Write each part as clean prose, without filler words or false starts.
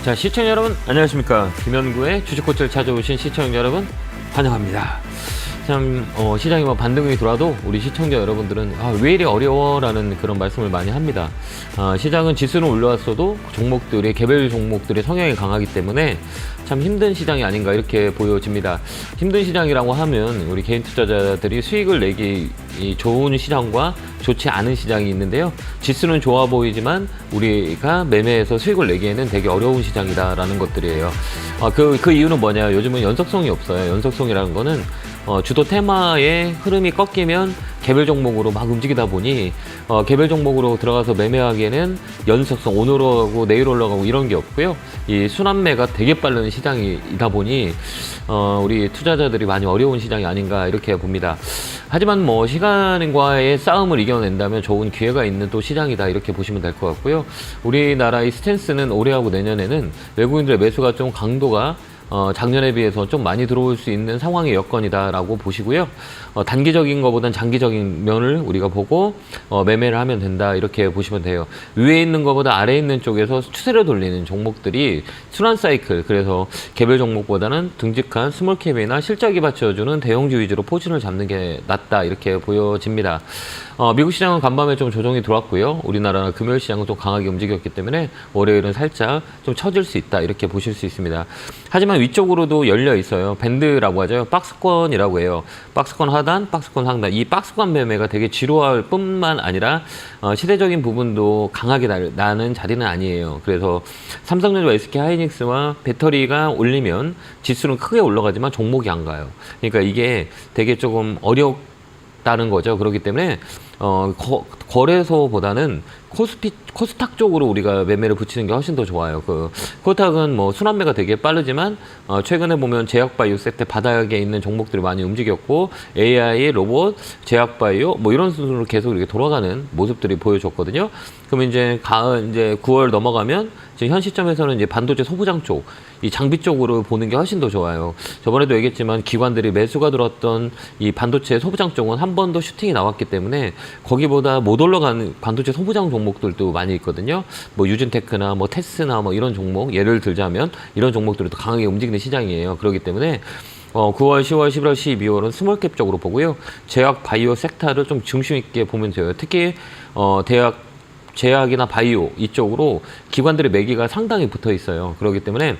자, 시청자 여러분 안녕하십니까. 김현구의 주식코치를 찾아오신 시청자 여러분 환영합니다. 참 시장이 뭐 반등이 돌아도 우리 시청자 여러분들은 왜 이리 어려워라는 그런 말씀을 많이 합니다. 시장은 지수는 올라왔어도 종목들이 개별 종목들의 성향이 강하기 때문에 참 힘든 시장이 아닌가 이렇게 보여집니다. 힘든 시장이라고 하면 우리 개인 투자자들이 수익을 내기 좋은 시장과 좋지 않은 시장이 있는데요. 지수는 좋아 보이지만 우리가 매매해서 수익을 내기에는 되게 어려운 시장이다라는 것들이에요. 그 이유는 뭐냐? 요즘은 연속성이 없어요. 연속성이라는 거는 주도 테마의 흐름이 꺾이면 개별 종목으로 막 움직이다 보니 개별 종목으로 들어가서 매매하기에는 연속성, 오늘 올라가고 내일 올라가고 이런 게 없고요. 이 순환매가 되게 빠른 시장이다 보니 우리 투자자들이 많이 어려운 시장이 아닌가 이렇게 봅니다. 하지만 뭐 시간과의 싸움을 이겨낸다면 좋은 기회가 있는 또 시장이다 이렇게 보시면 될 것 같고요. 우리나라의 스탠스는 올해하고 내년에는 외국인들의 매수가 좀 강도가 작년에 비해서 좀 많이 들어올 수 있는 상황의 여건이다라고 보시고요. 단기적인 것보단 장기적인 면을 우리가 보고 매매를 하면 된다 이렇게 보시면 돼요. 위에 있는 것보다 아래에 있는 쪽에서 추세를 돌리는 종목들이 순환 사이클, 그래서 개별 종목보다는 등직한 스몰캡이나 실적이 받쳐주는 대형주 위주로 포진을 잡는 게 낫다 이렇게 보여집니다. 미국 시장은 간밤에 좀 조정이 들어왔고요. 우리나라 금요일 시장은 좀 강하게 움직였기 때문에 월요일은 살짝 좀 처질 수 있다 이렇게 보실 수 있습니다. 하지만 위쪽으로도 열려 있어요. 밴드라고 하죠. 박스권이라고 해요. 박스권 하단, 박스권 상단. 이 박스권 매매가 되게 지루할 뿐만 아니라 시대적인 부분도 강하게 나는 자리는 아니에요. 그래서 삼성전자, SK하이닉스와 배터리가 올리면 지수는 크게 올라가지만 종목이 안 가요. 그러니까 이게 되게 어렵다는 거죠. 그렇기 때문에 거래소보다는 코스닥 쪽으로 우리가 매매를 붙이는 게 훨씬 더 좋아요. 코스닥은 뭐 순환매가 되게 빠르지만 최근에 보면 제약바이오 섹터 바닥에 있는 종목들이 많이 움직였고 AI, 로봇, 제약바이오 뭐 이런 순으로 계속 이렇게 돌아가는 모습들이 보여줬거든요. 그러면 이제 9월 넘어가면 지금 현 시점에서는 이제 반도체 소부장 쪽, 이 장비 쪽으로 보는 게 훨씬 더 좋아요. 저번에도 얘기했지만 기관들이 매수가 들었던 이 반도체 소부장 쪽은 한 번 더 슈팅이 나왔기 때문에 거기보다 못 올라가는 반도체 소부장 종목들도 많이 있거든요. 뭐 유진테크나 뭐 테스나 뭐 이런 종목 예를 들자면 이런 종목들이 더 강하게 움직이는 시장이에요. 그렇기 때문에 9월, 10월, 11월, 12월은 스몰캡 쪽으로 보고요. 제약 바이오 섹터를 좀 중심 있게 보면 돼요. 특히 제약이나 바이오 이쪽으로 기관들의 매기가 상당히 붙어 있어요. 그렇기 때문에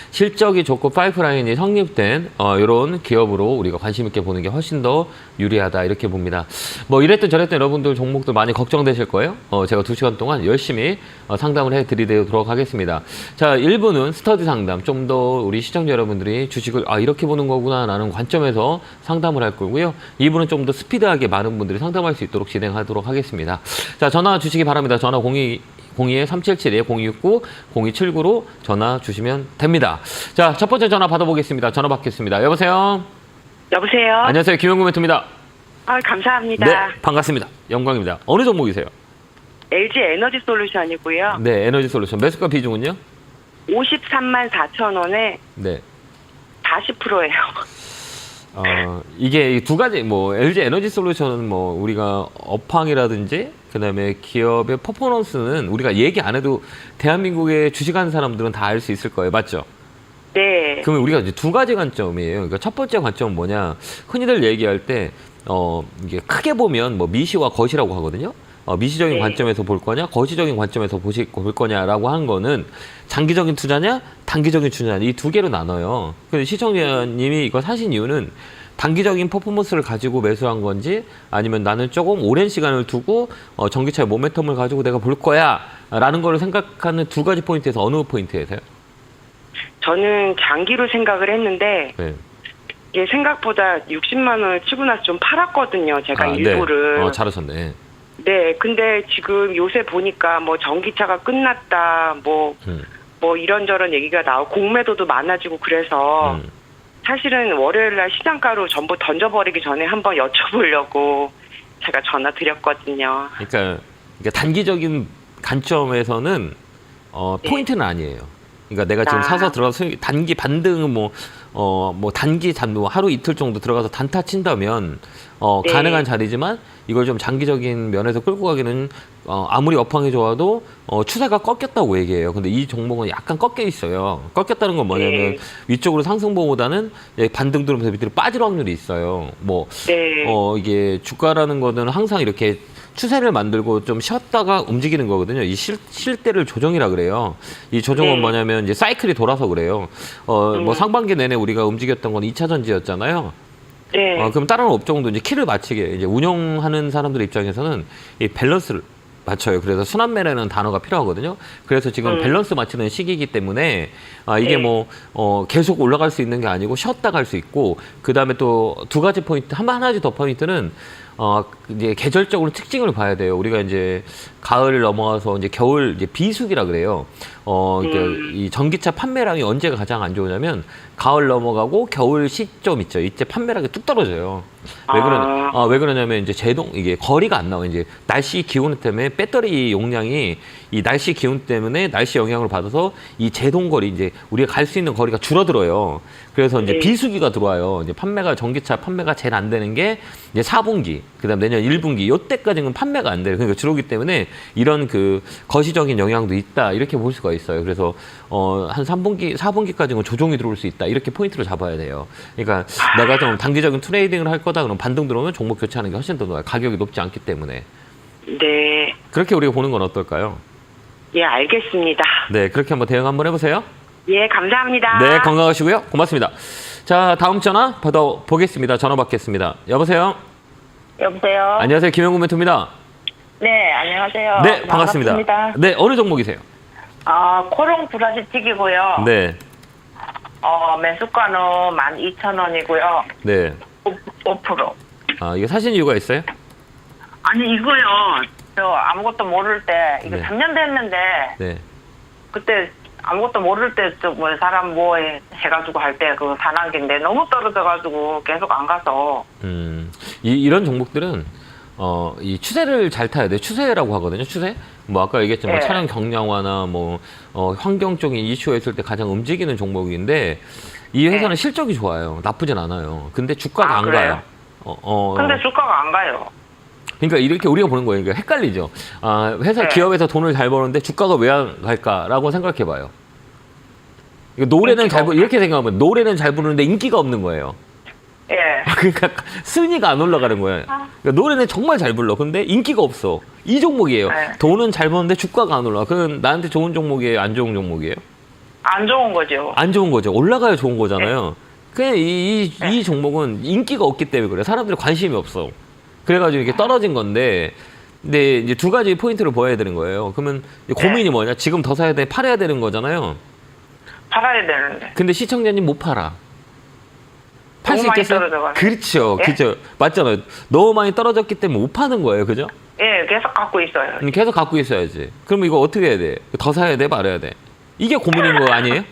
실적이 좋고 파이프라인이 성립된 이런 기업으로 우리가 관심 있게 보는 게 훨씬 더 유리하다 이렇게 봅니다. 뭐 이랬든 저랬든 여러분들 종목들 많이 걱정되실 거예요. 제가 2시간 동안 열심히 상담을 해드리도록 하겠습니다. 자, 1부는 스터디 상담, 좀 더 우리 시청자 여러분들이 주식을 이렇게 보는 거구나 라는 관점에서 상담을 할 거고요. 2부는 좀 더 스피드하게 많은 분들이 상담할 수 있도록 진행하도록 하겠습니다. 자, 전화 주시기 바랍니다. 전화 02-3772-0269-0279로 전화 주시면 됩니다. 자, 첫 번째 전화 받아보겠습니다. 전화 받겠습니다. 여보세요? 여보세요? 안녕하세요. 김현구 멘토입니다. 감사합니다. 네, 반갑습니다. 영광입니다. 어느 종목이세요? LG 에너지 솔루션이고요. 네, 에너지 솔루션. 매수가 비중은요? 53만 4천 원에 네. 40%예요. 이게 두 가지, LG 에너지 솔루션은 우리가 업황이라든지, 그 다음에 기업의 퍼포먼스는 우리가 얘기 안 해도 대한민국에 주식하는 사람들은 다 알 수 있을 거예요. 맞죠? 네. 그러면 우리가 이제 두 가지 관점이에요. 그러니까 첫 번째 관점은 뭐냐. 흔히들 얘기할 때, 이게 크게 보면 미시와 거시라고 하거든요. 미시적인 네. 관점에서 볼 거냐, 거시적인 관점에서 볼 거냐라고 하는 거는 장기적인 투자냐, 단기적인 투자냐, 이 두 개로 나눠요. 근데 시청자님이 이거 사신 이유는 단기적인 퍼포먼스를 가지고 매수한 건지 아니면 나는 조금 오랜 시간을 두고 전기차의 모멘텀을 가지고 내가 볼 거야 라는 걸 생각하는 두 가지 포인트에서 어느 포인트에서요? 저는 장기로 생각을 했는데 네. 이게 생각보다 60만 원을 치고 나서 좀 팔았거든요. 제가 일부를. 네. 잘하셨네. 네. 근데 지금 요새 보니까 전기차가 끝났다. 뭐 이런저런 얘기가 나오고 공매도도 많아지고 그래서 사실은 월요일날 시장가로 전부 던져버리기 전에 한번 여쭤보려고 제가 전화 드렸거든요. 그러니까 단기적인 관점에서는 포인트는 아니에요. 그러니까 내가 지금 아. 사서 들어가서 단기 반등은 뭐 단기 뭐 하루 이틀 정도 들어가서 단타 친다면 네. 가능한 자리지만 이걸 좀 장기적인 면에서 끌고 가기는 아무리 업황이 좋아도 추세가 꺾였다고 얘기해요. 근데 이 종목은 약간 꺾여 있어요. 꺾였다는 건 뭐냐면 네. 위쪽으로 상승보다는 반등 들으면서 밑으로 빠질 확률이 있어요. 뭐 네. 이게 주가라는 거는 항상 이렇게 추세를 만들고 좀 쉬었다가 움직이는 거거든요. 이 쉴 때를 조정이라 그래요. 이 조정은 네. 뭐냐면 이제 사이클이 돌아서 그래요. 뭐 상반기 내내 우리가 움직였던 건 2차 전지였잖아요. 네. 그럼 다른 업종도 이제 키를 맞추게 이제 운영하는 사람들 입장에서는 이 밸런스를 맞춰요. 그래서 순환매라는 단어가 필요하거든요. 그래서 지금 밸런스 맞추는 시기이기 때문에 이게 네. 뭐 계속 올라갈 수 있는 게 아니고 쉬었다 갈 수 있고 그 다음에 또 두 가지 포인트 하나씩 더 포인트는 이제 계절적으로 특징을 봐야 돼요. 우리가 이제 가을을 넘어와서 이제 겨울 이제 비수기라 그래요. 이 전기차 판매량이 언제가 가장 안 좋으냐면 가을 넘어가고 겨울 시점 있죠. 이때 판매량이 뚝 떨어져요. 왜 그러냐면 이제 이게 거리가 안 나와. 이제 날씨 기온 때문에 배터리 용량이 이 날씨 기온 때문에 날씨 영향을 받아서 이 제동거리 이제 우리가 갈 수 있는 거리가 줄어들어요. 그래서 이제 네. 비수기가 들어와요. 이제 전기차 판매가 제일 안 되는 게 이제 4분기, 그다음 내년 1분기 요때까지는 판매가 안 돼요. 그러니까 그러기 때문에 이런 그 거시적인 영향도 있다 이렇게 볼 수가 있어요. 그래서 한 3분기, 4분기까지는 조정이 들어올 수 있다 이렇게 포인트를 잡아야 돼요. 그러니까 내가 좀 단기적인 트레이딩을 할 거다 그러면 반등 들어오면 종목 교체하는 게 훨씬 더 나아요. 가격이 높지 않기 때문에. 네. 그렇게 우리가 보는 건 어떨까요? 예, 알겠습니다. 네, 그렇게 한번 대응 한번 해보세요. 예, 감사합니다. 네, 건강하시고요. 고맙습니다. 자, 다음 전화 받아보겠습니다. 전화 받겠습니다. 여보세요? 여보세요? 안녕하세요. 김영구 멘토입니다. 네, 안녕하세요. 네, 반갑습니다. 반갑습니다. 네, 어느 종목이세요? 코롱 브라질틱이고요. 네, 매수가는 12,000원이고요. 네. 5%. 이거 사신 이유가 있어요? 아니, 이거요. 저 아무것도 모를 때, 이거 네. 3년 됐는데, 네. 그때 아무것도 모를 때, 사람 해가지고 할 때 그거 사난긴데 너무 떨어져가지고 계속 안 가서. 이런 종목들은 이 추세를 잘 타야 돼요. 추세라고 하거든요. 추세. 뭐 아까 얘기했지만 네. 차량 경량화나 뭐 환경적인 이슈가 있을 때 가장 움직이는 종목인데 이 회사는 네. 실적이 좋아요. 나쁘진 않아요. 근데 주가가 안 그래요? 가요. 근데 주가가 안 가요. 그러니까 이렇게 우리가 보는 거예요. 그러니까 헷갈리죠. 회사 네. 기업에서 돈을 잘 버는데 주가가 왜 안 갈까라고 생각해봐요. 노래는 이렇게 생각하면 노래는 잘 부르는데 인기가 없는 거예요. 예. 그러니까 순위가 안 올라가는 거예요. 그러니까 노래는 정말 잘 불러. 근데 인기가 없어. 이 종목이에요. 네. 돈은 잘 버는데 주가가 안 올라. 그건 나한테 좋은 종목이에요? 안 좋은 종목이에요? 안 좋은 거죠. 안 좋은 거죠. 올라가야 좋은 거잖아요. 그냥 이 종목은 인기가 없기 때문에 그래. 사람들이 관심이 없어. 그래가지고 이렇게 떨어진 건데, 근데 이제 두 가지 포인트를 보여야 되는 거예요. 그러면 고민이 뭐냐? 지금 더 사야 돼? 팔아야 되는 거잖아요. 팔아야 되는데. 근데 시청자님 못 팔아. 팔 수 너무 많이 있겠어요? 떨어져가지고. 그렇죠. 예? 그죠. 맞잖아요. 너무 많이 떨어졌기 때문에 못 파는 거예요. 그죠? 예, 계속 갖고 있어요. 계속 갖고 있어야지. 그럼 이거 어떻게 해야 돼? 더 사야 돼? 말아야 돼? 이게 고민인 거 아니에요?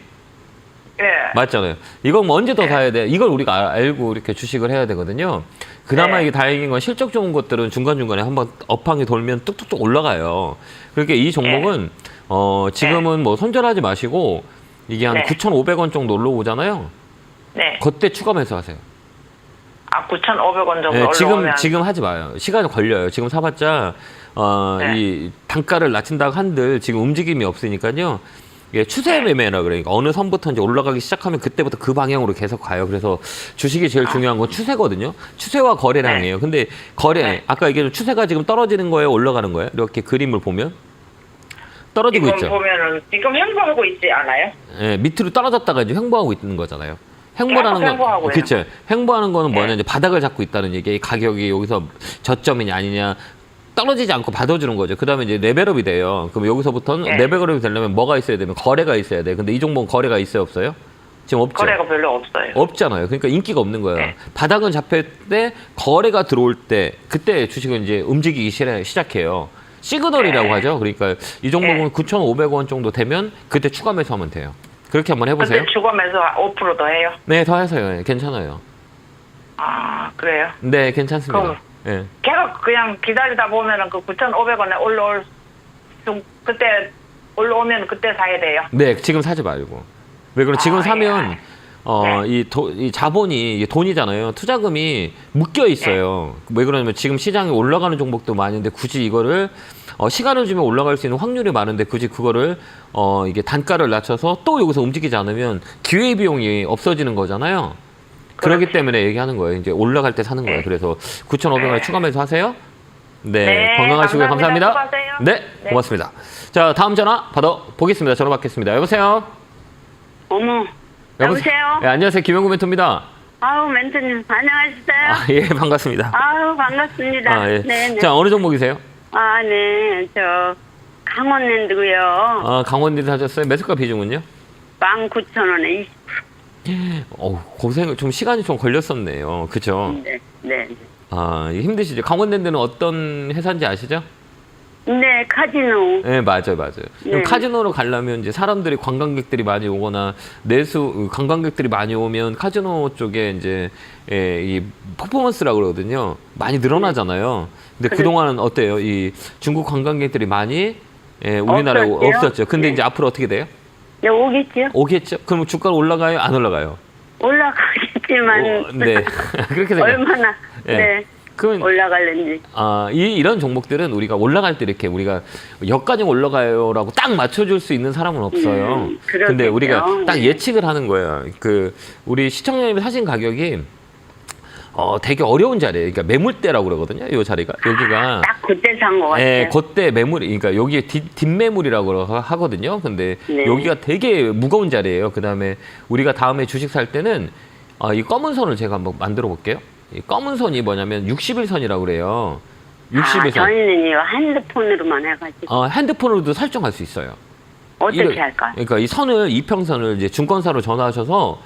예. 맞잖아요. 이건 뭐 언제 더 사야 돼? 이걸 우리가 알고 이렇게 주식을 해야 되거든요. 그나마 네. 이게 다행인 건 실적 좋은 것들은 중간중간에 한번 업황이 돌면 뚝뚝뚝 올라가요. 그러니까 이 종목은 지금은 뭐 손절하지 마시고 이게 한 네. 9,500원 정도 올라오잖아요. 네. 그때 추가 매수하세요. 9,500원 정도 네, 올라오면. 지금 하지 마요. 시간이 걸려요. 지금 사봤자 네. 이 단가를 낮춘다고 한들 지금 움직임이 없으니까요. 이게 추세 매매라 그러니까 어느 선부터 이제 올라가기 시작하면 그때부터 그 방향으로 계속 가요. 그래서 주식이 제일 중요한 건 추세거든요. 추세와 거래량이에요. 근데 네. 아까 얘기한 추세가 지금 떨어지는 거예요, 올라가는 거예요? 이렇게 그림을 보면 떨어지고 지금 있죠. 보면은 지금 횡보하고 있지 않아요? 예, 밑으로 떨어졌다가 이제 횡보하고 있는 거잖아요. 횡보라는 계속 횡보하고요. 그렇죠. 횡보하는 거는 뭐냐 네. 이제 바닥을 잡고 있다는 얘기. 가격이 여기서 저점이냐 아니냐 떨어지지 않고 받아주는 거죠. 그다음에 이제 레벨업이 돼요. 그럼 여기서부터는 네. 레벨업이 되려면 뭐가 있어야 되면 거래가 있어야 돼. 근데 이 종목은 거래가 있어요, 없어요? 지금 없죠. 거래가 별로 없어요. 없잖아요. 그러니까 인기가 없는 거예요. 네. 바닥은 잡힐 때 거래가 들어올 때 그때 주식은 이제 움직이기 시작해요. 시그널이라고 네. 하죠. 그러니까 이 종목은 네. 9,500원 정도 되면 그때 추가 매수하면 돼요. 그렇게 한번 해보세요. 근데 주거면서 5%더 해요? 네, 더 하세요. 예, 괜찮아요. 그래요? 네, 괜찮습니다. 그럼 예. 계속 그냥 기다리다 보면은 그 9,500원에 올라올 그때 올라오면 그때 사야 돼요. 네, 지금 사지 말고. 왜 그러면 지금 아, 사면 네. 이 자본이 이게 돈이잖아요. 투자금이 묶여 있어요. 왜 그러냐면 지금 시장에 올라가는 종목도 많은데 굳이 이거를 시간을 주면 올라갈 수 있는 확률이 많은데 굳이 그거를 이게 단가를 낮춰서 또 여기서 움직이지 않으면 기회 비용이 없어지는 거잖아요. 그렇기 때문에 얘기하는 거예요. 이제 올라갈 때 사는 거예요. 그래서 9,500원 추가 매수하세요. 네, 네, 건강하시고요. 감사합니다. 수고하세요. 네, 네. 고맙습니다. 자, 다음 전화 받아보겠습니다. 전화 받겠습니다. 여보세요? 어머, 여보세요? 네, 안녕하세요. 김영구 멘토입니다. 아우, 멘토님, 안녕하세요? 아, 예, 반갑습니다. 아우, 반갑습니다. 아, 예. 네네. 자, 어느 종목이세요? 아, 네. 강원랜드고요. 아, 강원랜드 하셨어요? 매수가 비중은요? 19,000원에 어우, 고생, 좀 시간이 좀 걸렸었네요. 그죠? 네, 네. 아, 이게 힘드시죠? 강원랜드는 어떤 회사인지 아시죠? 네, 카지노. 네, 맞아요, 맞아요. 그럼 네. 카지노로 가려면 이제 사람들이 관광객들이 많이 오거나 관광객들이 많이 오면 카지노 쪽에 이제 이 퍼포먼스라고 그러거든요. 많이 늘어나잖아요. 근데 그래. 그동안은 어때요? 이 중국 관광객들이 많이 우리나라에 없었지요? 없었죠. 근데 네. 이제 앞으로 어떻게 돼요? 네, 오겠죠? 오겠죠? 그럼 주가가 올라가요? 안 올라가요? 올라가겠지만. 네. 그렇게 생각. 얼마나, 네. 네. 그럼 올라갈는지. 이런 종목들은 우리가 올라갈 때 이렇게 우리가 여기까지 올라가요라고 딱 맞춰줄 수 있는 사람은 없어요. 그렇겠죠. 근데 우리가 딱 네. 예측을 하는 거예요. 우리 시청자님이 사신 가격이 되게 어려운 자리예요. 그러니까 매물대라고 그러거든요. 이 자리가 여기가 딱 그때 산 것 같아요. 예, 그때 매물이, 그러니까 여기에 뒷매물이라고 하거든요. 근데 네. 여기가 되게 무거운 자리예요. 그 다음에 우리가 다음에 주식 살 때는 이 검은 선을 제가 한번 만들어 볼게요. 이 검은 선이 뭐냐면 60일선이라고 그래요. 60일선. 저희는 이거 핸드폰으로만 해가지고. 핸드폰으로도 설정할 수 있어요. 어떻게 할까요? 그러니까 이 선을, 이평선을 이제 증권사로 전화하셔서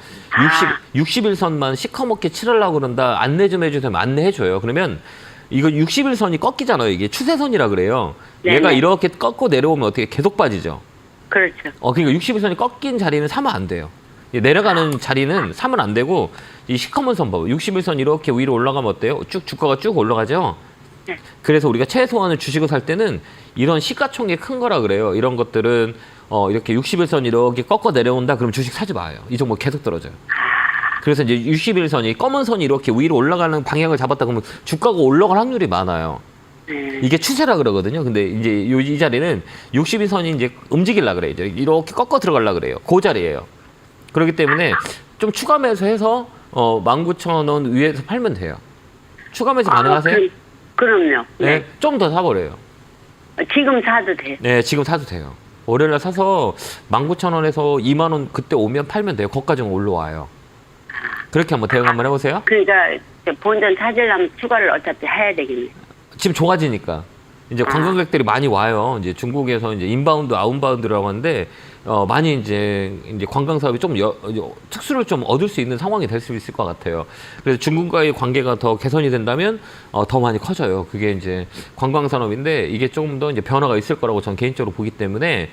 60일선만 시커멓게 칠하려고 그런다. 안내 좀 해주세요. 안내해줘요. 그러면 이거 60일선이 꺾이잖아요. 이게 추세선이라 그래요. 네네. 얘가 이렇게 꺾고 내려오면 어떻게 계속 빠지죠. 그렇죠. 그러니까 60일선이 꺾인 자리는 사면 안 돼요. 내려가는 자리는 사면 안 되고 이 시커먼 선 봐봐. 60일선 이렇게 위로 올라가면 어때요? 주가가 쭉 올라가죠. 네. 그래서 우리가 최소한의 주식을 살 때는 이런 시가총액 큰 거라 그래요. 이런 것들은 이렇게 60일선 이렇게 꺾어 내려온다. 그럼 주식 사지 마요. 이 종목 계속 떨어져요. 그래서 이제 60일선이 검은 선이 이렇게 위로 올라가는 방향을 잡았다 그러면 주가가 올라갈 확률이 많아요. 네. 이게 추세라 그러거든요. 근데 이제 이 자리는 60일선이 이제 움직일라 그래요. 이제 이렇게 꺾어 들어갈라 그래요. 그 자리예요. 그렇기 때문에 좀 추가 매수해서 19,000원 위에서 팔면 돼요. 추가 매수 가능하세요? 그럼요. 네. 네. 좀 더 사버려요. 지금 사도 돼요. 네, 지금 사도 돼요. 월요일날 사서 19,000원에서 2만 원 그때 오면 팔면 돼요. 거기까지는 올라와요. 그렇게 한번 대응 한번 해보세요. 그러니까 본전 찾으려면 추가를 어차피 해야 되겠네. 지금 좋아지니까. 이제 관광객들이 많이 와요. 이제 중국에서 이제 인바운드, 아웃바운드라고 하는데 많이 이제 관광 사업이 좀 특수를 좀 얻을 수 있는 상황이 될 수 있을 것 같아요. 그래서 중국과의 관계가 더 개선이 된다면 더 많이 커져요. 그게 이제 관광 산업인데 이게 조금 더 이제 변화가 있을 거라고 저는 개인적으로 보기 때문에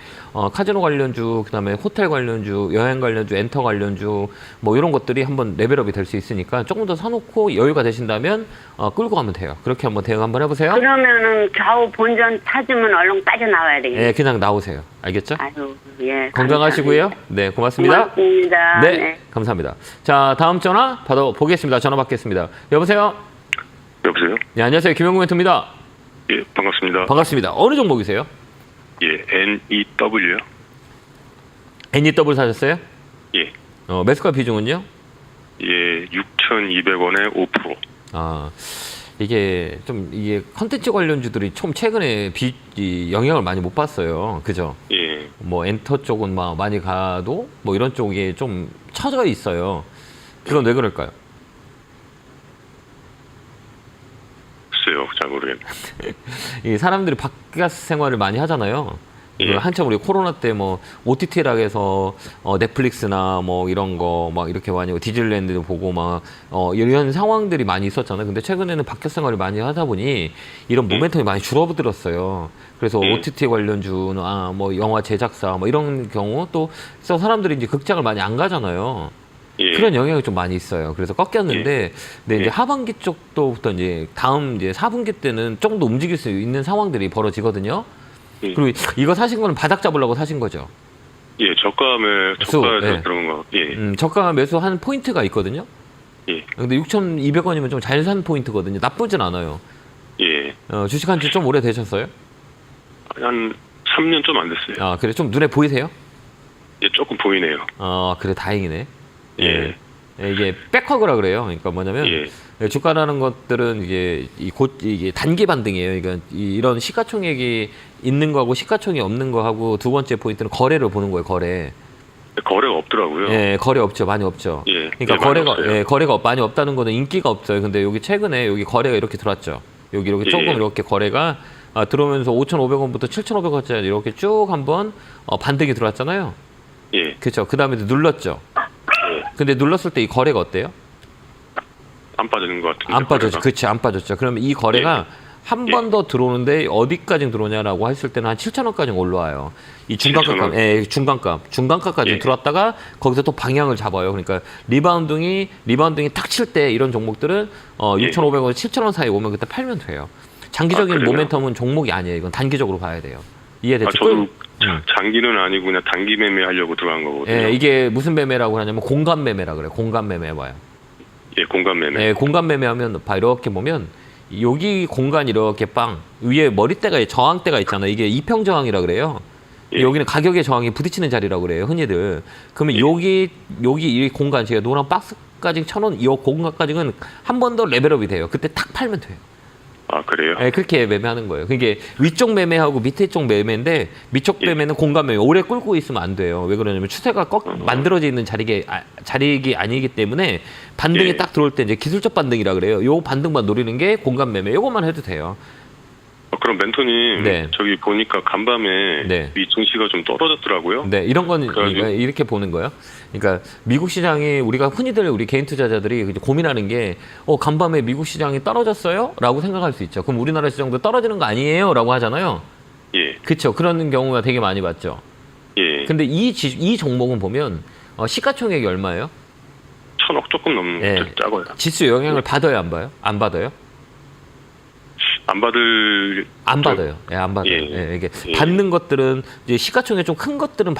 카지노 관련주, 그다음에 호텔 관련주, 여행 관련주, 엔터 관련주 뭐 이런 것들이 한번 레벨업이 될 수 있으니까 조금 더 사놓고 여유가 되신다면 끌고 가면 돼요. 그렇게 한번 대응 한번 해보세요. 그러면은 겨우 본전 찾으면 얼른 빠져나와야 되겠네. 네, 그냥 나오세요. 알겠죠? 아유, 예. 건강하시고요. 감사합니다. 네, 고맙습니다. 고맙습니다. 네, 감사합니다. 자, 다음 전화 받아보겠습니다. 전화 받겠습니다. 여보세요? 여보세요? 네, 안녕하세요. 김영구 멘토입니다. 예, 반갑습니다. 반갑습니다. 어느 종목이세요? 예, NEW요? NEW 사셨어요? 예, 매수가 비중은요? 예, 6,200원에 5%. 이게 컨텐츠 관련주들이 좀 최근에 영향을 많이 못 봤어요. 그죠? 예, 뭐 엔터 쪽은 막 많이 가도 뭐 이런 쪽에 좀 처져 있어요. 그건 왜 그럴까요? 글쎄요, 잘 모르겠네. 이 사람들이 바깥 생활을 많이 하잖아요. 예. 한참 우리 코로나 때 뭐 OTT라 해서 넷플릭스나 뭐 이런 거 막 이렇게 많이 디즈니랜드도 보고 막 이런 상황들이 많이 있었잖아요. 근데 최근에는 바깥 생활을 많이 하다 보니 이런 모멘텀이 많이 줄어들었어요. 그래서 OTT 관련주나 뭐 영화 제작사 뭐 이런 경우 또 사람들이 이제 극장을 많이 안 가잖아요. 예, 그런 영향이 좀 많이 있어요. 그래서 꺾였는데, 네, 이제 하반기 쪽부터 이제 다음 이제 4분기 때는 조금 더 움직일 수 있는 상황들이 벌어지거든요. 예. 그리고 이거 사신 거는 바닥 잡으려고 사신 거죠? 예, 저가에서 예. 들어온 거. 예. 저가 매수한 포인트가 있거든요. 예. 근데 6,200원이면 좀 잘 산 포인트거든요. 나쁘진 않아요. 예. 주식한 지 좀 오래 되셨어요? 한 3년 좀 안 됐어요. 아, 그래 좀 눈에 보이세요? 예, 조금 보이네요. 그래 다행이네. 예. 이게 백허그라 그래요. 그러니까 뭐냐면 예. 주가라는 것들은 이게 이게 단기 반등이에요. 그러니까 이런 시가총액이 있는 거하고 시가총액이 없는 거하고 두 번째 포인트는 거래를 보는 거예요. 거래. 거래가 없더라고요. 예, 거래 없죠. 많이 없죠. 예. 그러니까 예, 거래가 많이 없어요. 거래가 많이 없다는 거는 인기가 없어요. 근데 여기 최근에 여기 거래가 이렇게 들어왔죠. 여기 이렇게 조금 예. 이렇게 거래가 들어오면서 5,500원부터 7,500원짜리 이렇게 쭉 한번 반등이 들어왔잖아요. 예. 그렇죠. 그다음에 눌렀죠. 근데 눌렀을 때 이 거래가 어때요? 안 빠지는 것 같은데. 안 빠졌죠. 거래가. 그렇지. 안 빠졌죠. 그러면 이 거래가 한 번 더 들어오는데 어디까지 들어오냐라고 했을 때는 한 7,000원까지 올라와요. 이 중간값, 7,000원? 중간값까지 예. 들어왔다가 거기서 또 방향을 잡아요. 그러니까 리바운딩이 탁 칠 때 이런 종목들은 6,500원, 7,000원 사이 오면 그때 팔면 돼요. 장기적인 그래요? 모멘텀은 종목이 아니에요. 이건 단기적으로 봐야 돼요. 이해됐죠? 저도 장기는 아니고 그냥 단기 매매하려고 들어간 거거든요. 예, 이게 무슨 매매라고 하냐면 공간 매매라 그래요. 공간 매매 봐요. 예, 공간 매매. 예, 공간 매매하면 이렇게 보면 여기 공간 이렇게 위에 머리대가 저항대가 있잖아요. 이게 이평저항이라 그래요. 예. 여기는 가격의 저항이 부딪히는 자리라고 그래요. 흔히들. 그러면 여기 이 공간 제가 노란 박스까지 쳐놓은 이 공간까지는 한 번 더 레벨업이 돼요. 그때 탁 팔면 돼요. 아, 그래요? 예, 그렇게 매매하는 거예요. 그게 위쪽 매매하고 밑에 쪽 매매인데 밑쪽 매매는 공간 매매. 오래 끌고 있으면 안 돼요. 왜 그러냐면 추세가 만들어져 있는 자리가 아니기 때문에 반등이 예. 딱 들어올 때 이제 기술적 반등이라 그래요. 요 반등만 노리는 게 공간 매매. 요것만 해도 돼요. 그럼 멘토님, 네. 저기 보니까 간밤에 네. 미 증시가 좀 떨어졌더라고요. 네, 이런 건 그래가지고- 이렇게 보는 거예요. 그러니까 미국 시장이 우리가 흔히들 우리 개인 투자자들이 이제 고민하는 게 간밤에 미국 시장이 떨어졌어요? 라고 생각할 수 있죠. 그럼 우리나라 시장도 떨어지는 거 아니에요? 라고 하잖아요. 예, 그렇죠. 그런 경우가 되게 많이 봤죠. 예. 근데 이 종목은 보면 시가총액이 얼마예요? 1,000억 조금 넘는 예. 좀 작아요. 지수 영향을 받아요, 안 봐요? 안 받아요? 안 받을. 안 받아요. 예, 안 받아요. 예. 예, 이게 예. 받는 것들은 이제 시가총액 좀 큰 것들은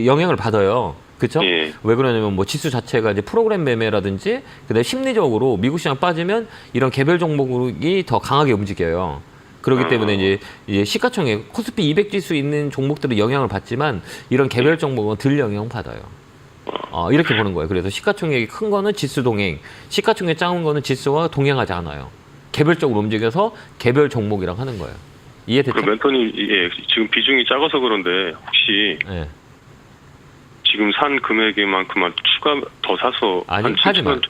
영향을 받아요. 그렇죠? 예. 왜 그러냐면 뭐 지수 자체가 이제 프로그램 매매라든지 그다음에 심리적으로 미국 시장 빠지면 이런 개별 종목이 더 강하게 움직여요. 그렇기 때문에 이제 시가총액 코스피 200 지수 있는 종목들은 영향을 받지만 이런 개별 종목은 덜 영향 받아요. 이렇게 보는 거예요. 그래서 시가총액이 큰 거는 지수 동행, 시가총액 작은 거는 지수와 동행하지 않아요. 개별적으로 움직여서 개별 종목이랑 하는 거예요. 이해됐죠? 그럼 멘토님, 예, 지금 비중이 작아서 그런데 혹시 예. 지금 산 금액에만큼만 추가 더 사서 아니, 한 하지 7,000원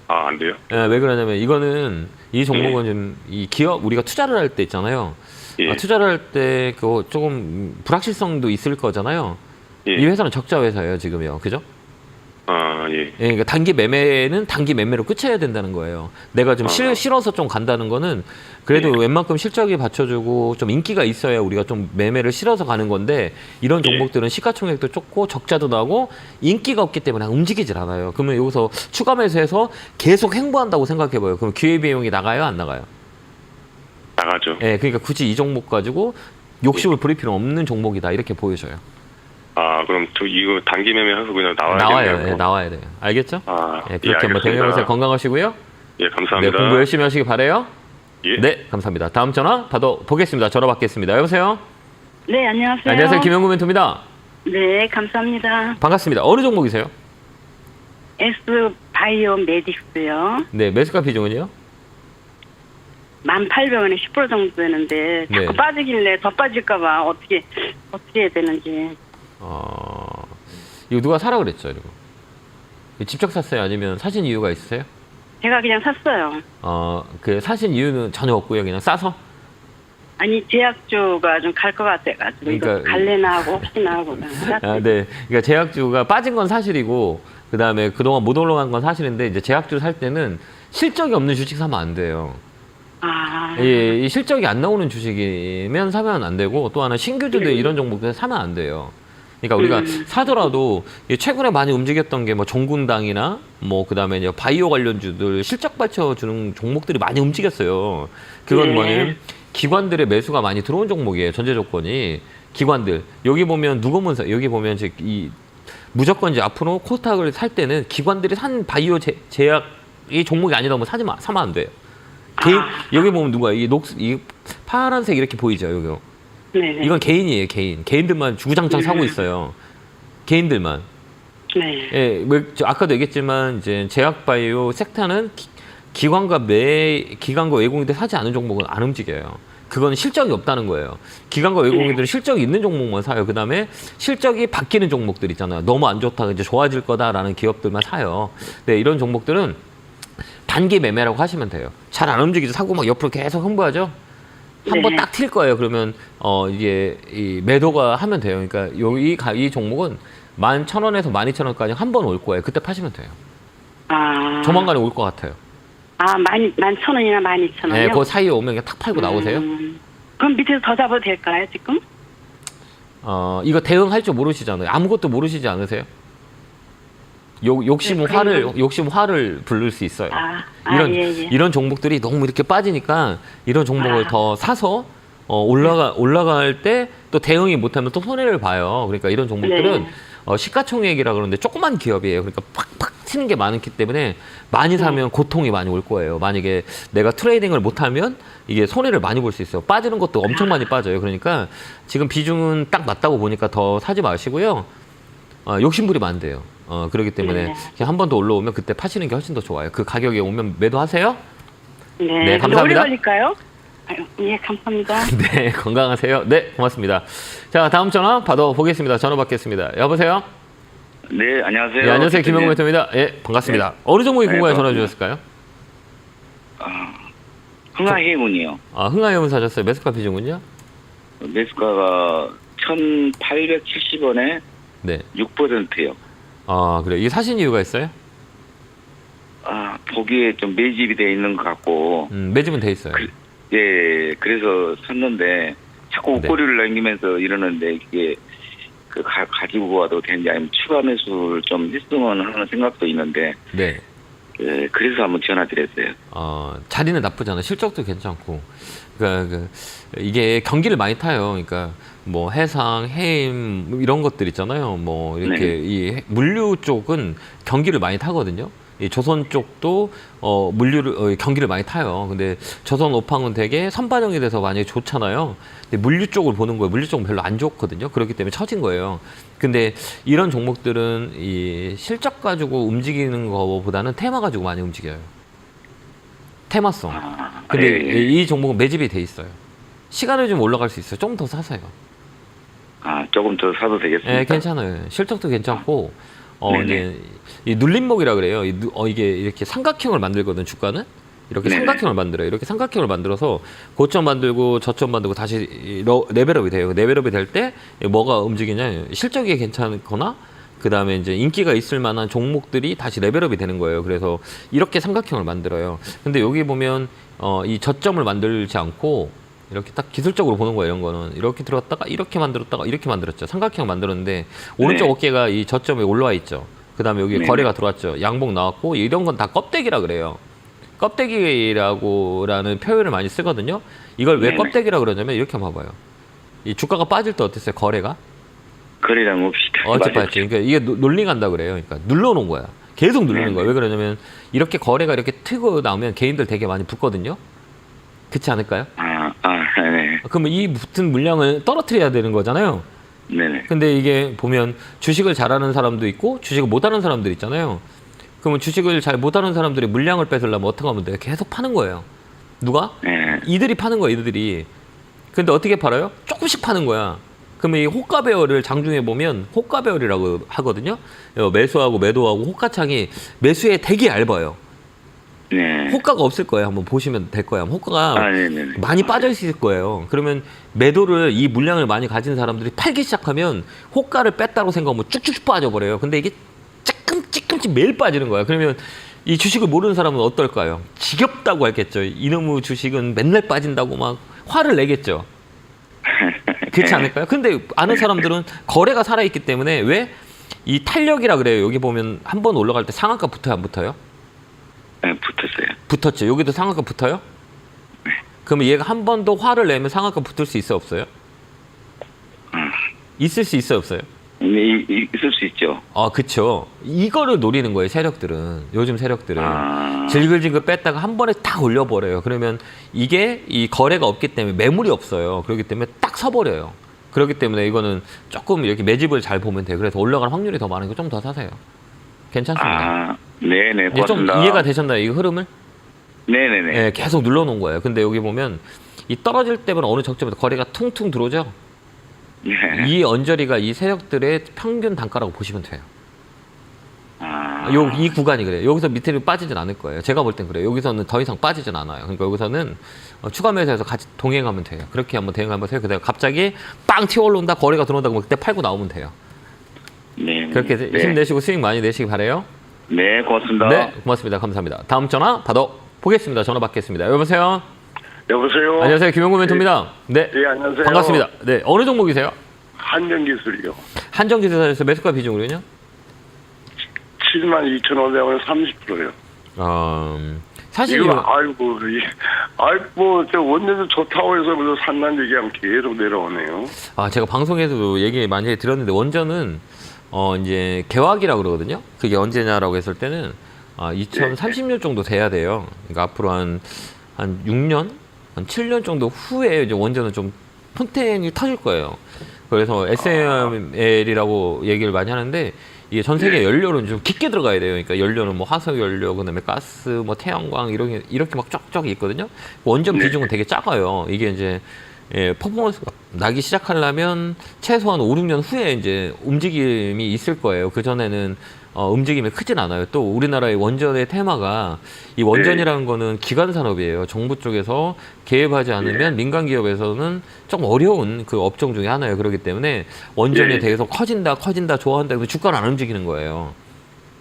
안 돼요? 예, 왜 그러냐면 이거는 이 종목은 좀 이 기업 우리가 투자를 할 때 있잖아요. 예. 투자를 할 때 그거 조금 불확실성도 있을 거잖아요. 예. 이 회사는 적자 회사예요, 지금요. 그죠? 아, 예. 예, 그러니까 단기 매매는 단기 매매로 끝해야 된다는 거예요. 내가 좀 싫어서 좀 간다는 거는 그래도 웬만큼 실적이 받쳐주고 좀 인기가 있어야 우리가 좀 매매를 싫어서 가는 건데 이런 종목들은 시가총액도 좋고 적자도 나고 인기가 없기 때문에 움직이질 않아요. 그러면 여기서 추가 매수해서 계속 행보한다고 생각해봐요. 그럼 기회비용이 나가요, 안 나가요? 나가죠. 예, 그러니까 굳이 이 종목 가지고 욕심을 부릴 필요 없는 종목이다 이렇게 보여져요. 아, 그럼 이거 단기 매매해서 그냥 나와야겠네요. 나와요, 예, 나와야 돼요. 알겠죠? 아, 예, 그렇게 한번 알겠습니다. 대응해보세요. 건강하시고요. 예, 네, 감사합니다. 공부 열심히 하시기 바래요. 예. 네, 감사합니다. 다음 전화 받아보겠습니다. 전화 받겠습니다. 여보세요? 네, 안녕하세요. 안녕하세요. 김영구 멘토입니다. 네, 감사합니다. 반갑습니다. 어느 종목이세요? S 바이오 메딕스요. 네, 매수가 비중은요? 1,800원에 10% 정도 되는데 자꾸 네. 빠지길래 더 빠질까봐 어떻게 해야 되는지. 이거 누가 사라 그랬죠, 이거? 이거 직접 샀어요? 아니면 사신 이유가 있으세요? 제가 그냥 샀어요. 그 사신 이유는 전혀 없고요. 그냥 싸서? 아니 제약주가 좀 갈 것 같아가지고 그러니까 이거 갈래나 하고 혹시나 하고 그냥 샀어요. 네. 그러니까 제약주가 빠진 건 사실이고, 그 다음에 그동안 못 올라간 건 사실인데, 이제 제약주 살 때는 실적이 없는 주식 사면 안 돼요. 예, 이 실적이 안 나오는 주식이면 사면 안 되고, 또 하나 신규주들 이런 종목들 사면 안 돼요. 그러니까 우리가 사더라도 최근에 많이 움직였던 게 뭐 종군당이나 뭐 그다음에 이제 바이오 관련주들 실적 받쳐주는 종목들이 많이 움직였어요. 그건 네. 뭐냐면 기관들의 매수가 많이 들어온 종목이에요. 전제 조건이 기관들. 여기 보면 누구문서 여기 보면 이제 이 무조건 이제 앞으로 코스닥을 살 때는 기관들이 산 바이오 제약이 종목이 아니다 면 사면 안 돼요. 여기 보면 누가 이 파란색 이렇게 보이죠, 여기. 네네. 이건 개인이에요, 개인. 개인들만 주구장창 사고 있어요. 개인들만. 네. 예, 아까도 얘기했지만 이제 제약바이오 섹터는 기관과 외국인들 사지 않은 종목은 안 움직여요. 그건 실적이 없다는 거예요. 기관과 외국인들은 실적이 있는 종목만 사요. 그 다음에 실적이 바뀌는 종목들 있잖아요. 너무 안 좋다, 이제 좋아질 거다라는 기업들만 사요. 네, 이런 종목들은 단기 매매라고 하시면 돼요. 잘 안 움직이죠. 사고 막 옆으로 계속 흥부하죠. 한 번 딱 튈 거예요. 그러면 이게 이 매도가 하면 돼요. 그러니까 이 종목은 11,000원에서 12,000원까지 한 번 올 거예요. 그때 파시면 돼요. 아. 조만간에 올 것 같아요. 아, 11,000원이나 12,000원이요? 네, 그 사이에 오면 그냥 탁 팔고 나오세요. 그럼 밑에서 더 잡아도 될까요, 지금? 이거 대응할 줄 모르시잖아요. 아무것도 모르시지 않으세요? 욕심 화를 부를 수 있어요. 이런 종목들이 너무 이렇게 빠지니까 이런 종목을 더 사서 올라갈 때 또 대응이 못하면 또 손해를 봐요. 그러니까 이런 종목들은 시가총액이라 그러는데 조그만 기업이에요. 그러니까 팍팍 튀는 게 많기 때문에 많이 사면 고통이 많이 올 거예요. 만약에 내가 트레이딩을 못하면 이게 손해를 많이 볼 수 있어요. 빠지는 것도 엄청 많이 빠져요. 그러니까 지금 비중은 딱 맞다고 보니까 더 사지 마시고요. 욕심부리면 안 돼요. 그렇기 때문에 한 번 더 올라오면 그때 파시는 게 훨씬 더 좋아요. 그 가격에 오면 매도하세요. 네, 감사합니다. 오래 걸릴까요? 예, 감사합니다. 네, 건강하세요. 네, 고맙습니다. 자, 다음 전화 받아보겠습니다. 전화 받겠습니다. 여보세요? 네, 안녕하세요. 네, 안녕하세요. 김영구 대표입니다. 예, 반갑습니다. 어느 종목이 궁금해 전화 주셨을까요? 흥하해운이요. 흥하해운 사셨어요. 매수가 비중은요? 매수가가 1,870원에 네. 6%요. 그래요. 이게 사신 이유가 있어요? 보기에 좀 매집이 돼 있는 것 같고. 매집은 돼 있어요. 예, 그래서 샀는데 자꾸 옷걸이를 남기면서 이러는데 이게 가지고 와도 되는지 아니면 추가 매수를 좀 했으면 하는 생각도 있는데. 네. 예, 그래서 한번 전화드렸어요. 자리는 나쁘지 않아. 실적도 괜찮고. 그러니까 이게 경기를 많이 타요. 그러니까 뭐 해상, 해임 이런 것들 있잖아요. 뭐 이렇게 이 물류 쪽은 경기를 많이 타거든요. 이 조선 쪽도 물류를 경기를 많이 타요. 근데 조선 오팡은 되게 선반영이 돼서 많이 좋잖아요. 근데 물류 쪽을 보는 거예요. 물류 쪽은 별로 안 좋거든요. 그렇기 때문에 처진 거예요. 근데 이런 종목들은 이 실적 가지고 움직이는 거보다는 테마 가지고 많이 움직여요. 테마성. 근데 이 종목은 매집이 돼 있어요. 시간을 좀 올라갈 수 있어요. 좀 더 사세요. 조금 더 사도 되겠습니까? 네, 괜찮아요. 실적도 괜찮고, 이제 이 눌림목이라 그래요. 이게 이렇게 삼각형을 만들거든, 주가는. 이렇게 삼각형을 만들어요. 이렇게 삼각형을 만들어서 고점 만들고 저점 만들고 다시 레벨업이 돼요. 레벨업이 될 때 뭐가 움직이냐? 실적이 괜찮거나 그 다음에 이제 인기가 있을 만한 종목들이 다시 레벨업이 되는 거예요. 그래서 이렇게 삼각형을 만들어요. 근데 여기 보면 이 저점을 만들지 않고 이렇게 딱 기술적으로 보는 거예요. 이런 거는 이렇게 들어갔다가 이렇게 만들었다가 이렇게 만들었죠. 삼각형 만들었는데 오른쪽 어깨가 이 저점에 올라와 있죠. 그 다음에 여기 거래가 들어왔죠. 양봉 나왔고 이런 건 다 껍데기라 그래요. 껍데기라는 표현을 많이 쓰거든요. 이걸 왜 껍데기라 그러냐면 이렇게 한번 봐봐요. 이 주가가 빠질 때 어땠어요? 거래가? 거래량 없이 어째 빠졌지. 그러니까 이게 놀링한다 그래요. 그러니까 눌러놓은 거야. 계속 누르는 거예요. 왜 그러냐면 이렇게 거래가 이렇게 트고 나오면 개인들 되게 많이 붙거든요. 그렇지 않을까요? 네. 그러면 이 붙은 물량을 떨어뜨려야 되는 거잖아요. 네네. 근데 이게 보면 주식을 잘하는 사람도 있고 주식을 못하는 사람들 있잖아요. 그러면 주식을 잘 못하는 사람들이 물량을 뺏으려면 어떻게 하면 돼요? 계속 파는 거예요. 누가? 네. 이들이 파는 거야, 이들이. 근데 어떻게 팔아요? 조금씩 파는 거야. 그러면 이 호가 배열을 장중에 보면 호가 배열이라고 하거든요. 매수하고 매도하고 호가창이 매수에 되게 얇아요. 네. 호가가 없을 거예요. 한번 보시면 될 거예요. 호가가 많이 빠져 있을 거예요. 그러면 매도를 이 물량을 많이 가진 사람들이 팔기 시작하면 호가를 뺐다고 생각하면 쭉쭉 빠져버려요. 근데 이게 조금씩 매일 빠지는 거야. 그러면 이 주식을 모르는 사람은 어떨까요? 지겹다고 했겠죠. 이놈의 주식은 맨날 빠진다고 막 화를 내겠죠. 그렇지 않을까요? 근데 아는 사람들은 거래가 살아있기 때문에 왜? 이 탄력이라 그래요. 여기 보면 한 번 올라갈 때 상한가 붙어요? 안 붙어요? 네, 붙었어요. 붙었죠. 여기도 상한가 붙어요? 그러면 얘가 한 번 더 화를 내면 상한가 붙을 수 있어 없어요? 있을 수 있어 없어요? 있을 수 있죠. 아, 그쵸. 이거를 노리는 거예요, 세력들은. 요즘 세력들은. 질글질글 뺐다가 한 번에 딱 올려버려요. 그러면 이게 이 거래가 없기 때문에 매물이 없어요. 그렇기 때문에 딱 서버려요. 그렇기 때문에 이거는 조금 이렇게 매집을 잘 보면 돼요. 그래서 올라갈 확률이 더 많으니까 좀 더 사세요. 괜찮습니다. 네네. 이제 좀 고맙습니다. 이해가 되셨나요, 이 흐름을? 네네네. 네, 계속 눌러놓은 거예요. 근데 여기 보면 이 떨어질 때면 어느 적점에서 거래가 퉁퉁 들어오죠? 네. 이 언저리가 이 세력들의 평균 단가라고 보시면 돼요. 이 구간이 그래요. 여기서 밑으로 빠지진 않을 거예요. 제가 볼 땐 그래요. 여기서는 더 이상 빠지진 않아요. 그러니까 여기서는 추가 매수해서 같이 동행하면 돼요. 그렇게 한번 대응하면 돼요. 그다음에 갑자기 빵 튀어 올라온다, 거래가 들어온다, 그러면 그때 팔고 나오면 돼요. 네. 그렇게 네. 힘내시고 수익 많이 내시기 바라요. 네, 고맙습니다. 네, 고맙습니다. 감사합니다. 다음 전화 받아 보겠습니다. 전화 받겠습니다. 여보세요. 여보세요. 안녕하세요. 김영구 멘토입니다. 네. 네, 안녕하세요. 반갑습니다. 네, 어느 종목이세요? 한전기술이요. 한정지수에서 매수가 비중으로요? 72,500원 30%요. 사실 이거 이거 아이고 저 원전도 좋다고 해서 그래서 산난 얘기하면 계속 내려오네요. 제가 방송에서도 얘기 많이 들었는데 원전은 이제 개화기라고 그러거든요. 그게 언제냐라고 했을 때는 2030년 정도 돼야 돼요. 그러니까 앞으로 한 6년, 한 7년 정도 후에 이제 원전은 좀 폰텐이 터질 거예요. 그래서 SML이라고 얘기를 많이 하는데 이게 전 세계 연료는 좀 깊게 들어가야 돼요. 그러니까 연료는 뭐 화석 연료, 그다음에 가스, 뭐 태양광 이렇게 막 쫙쫙 있거든요. 원전 비중은 되게 작아요. 이게 이제 퍼포먼스가 나기 시작하려면 최소한 5, 6년 후에 이제 움직임이 있을 거예요. 그 전에는 움직임이 크진 않아요. 또 우리나라의 원전의 테마가 이 원전이라는 거는 기간 산업이에요. 정부 쪽에서 개입하지 않으면 민간 기업에서는 좀 어려운 그 업종 중에 하나예요. 그렇기 때문에 원전에 대해서 커진다, 좋아한다, 그래서 주가는 안 움직이는 거예요.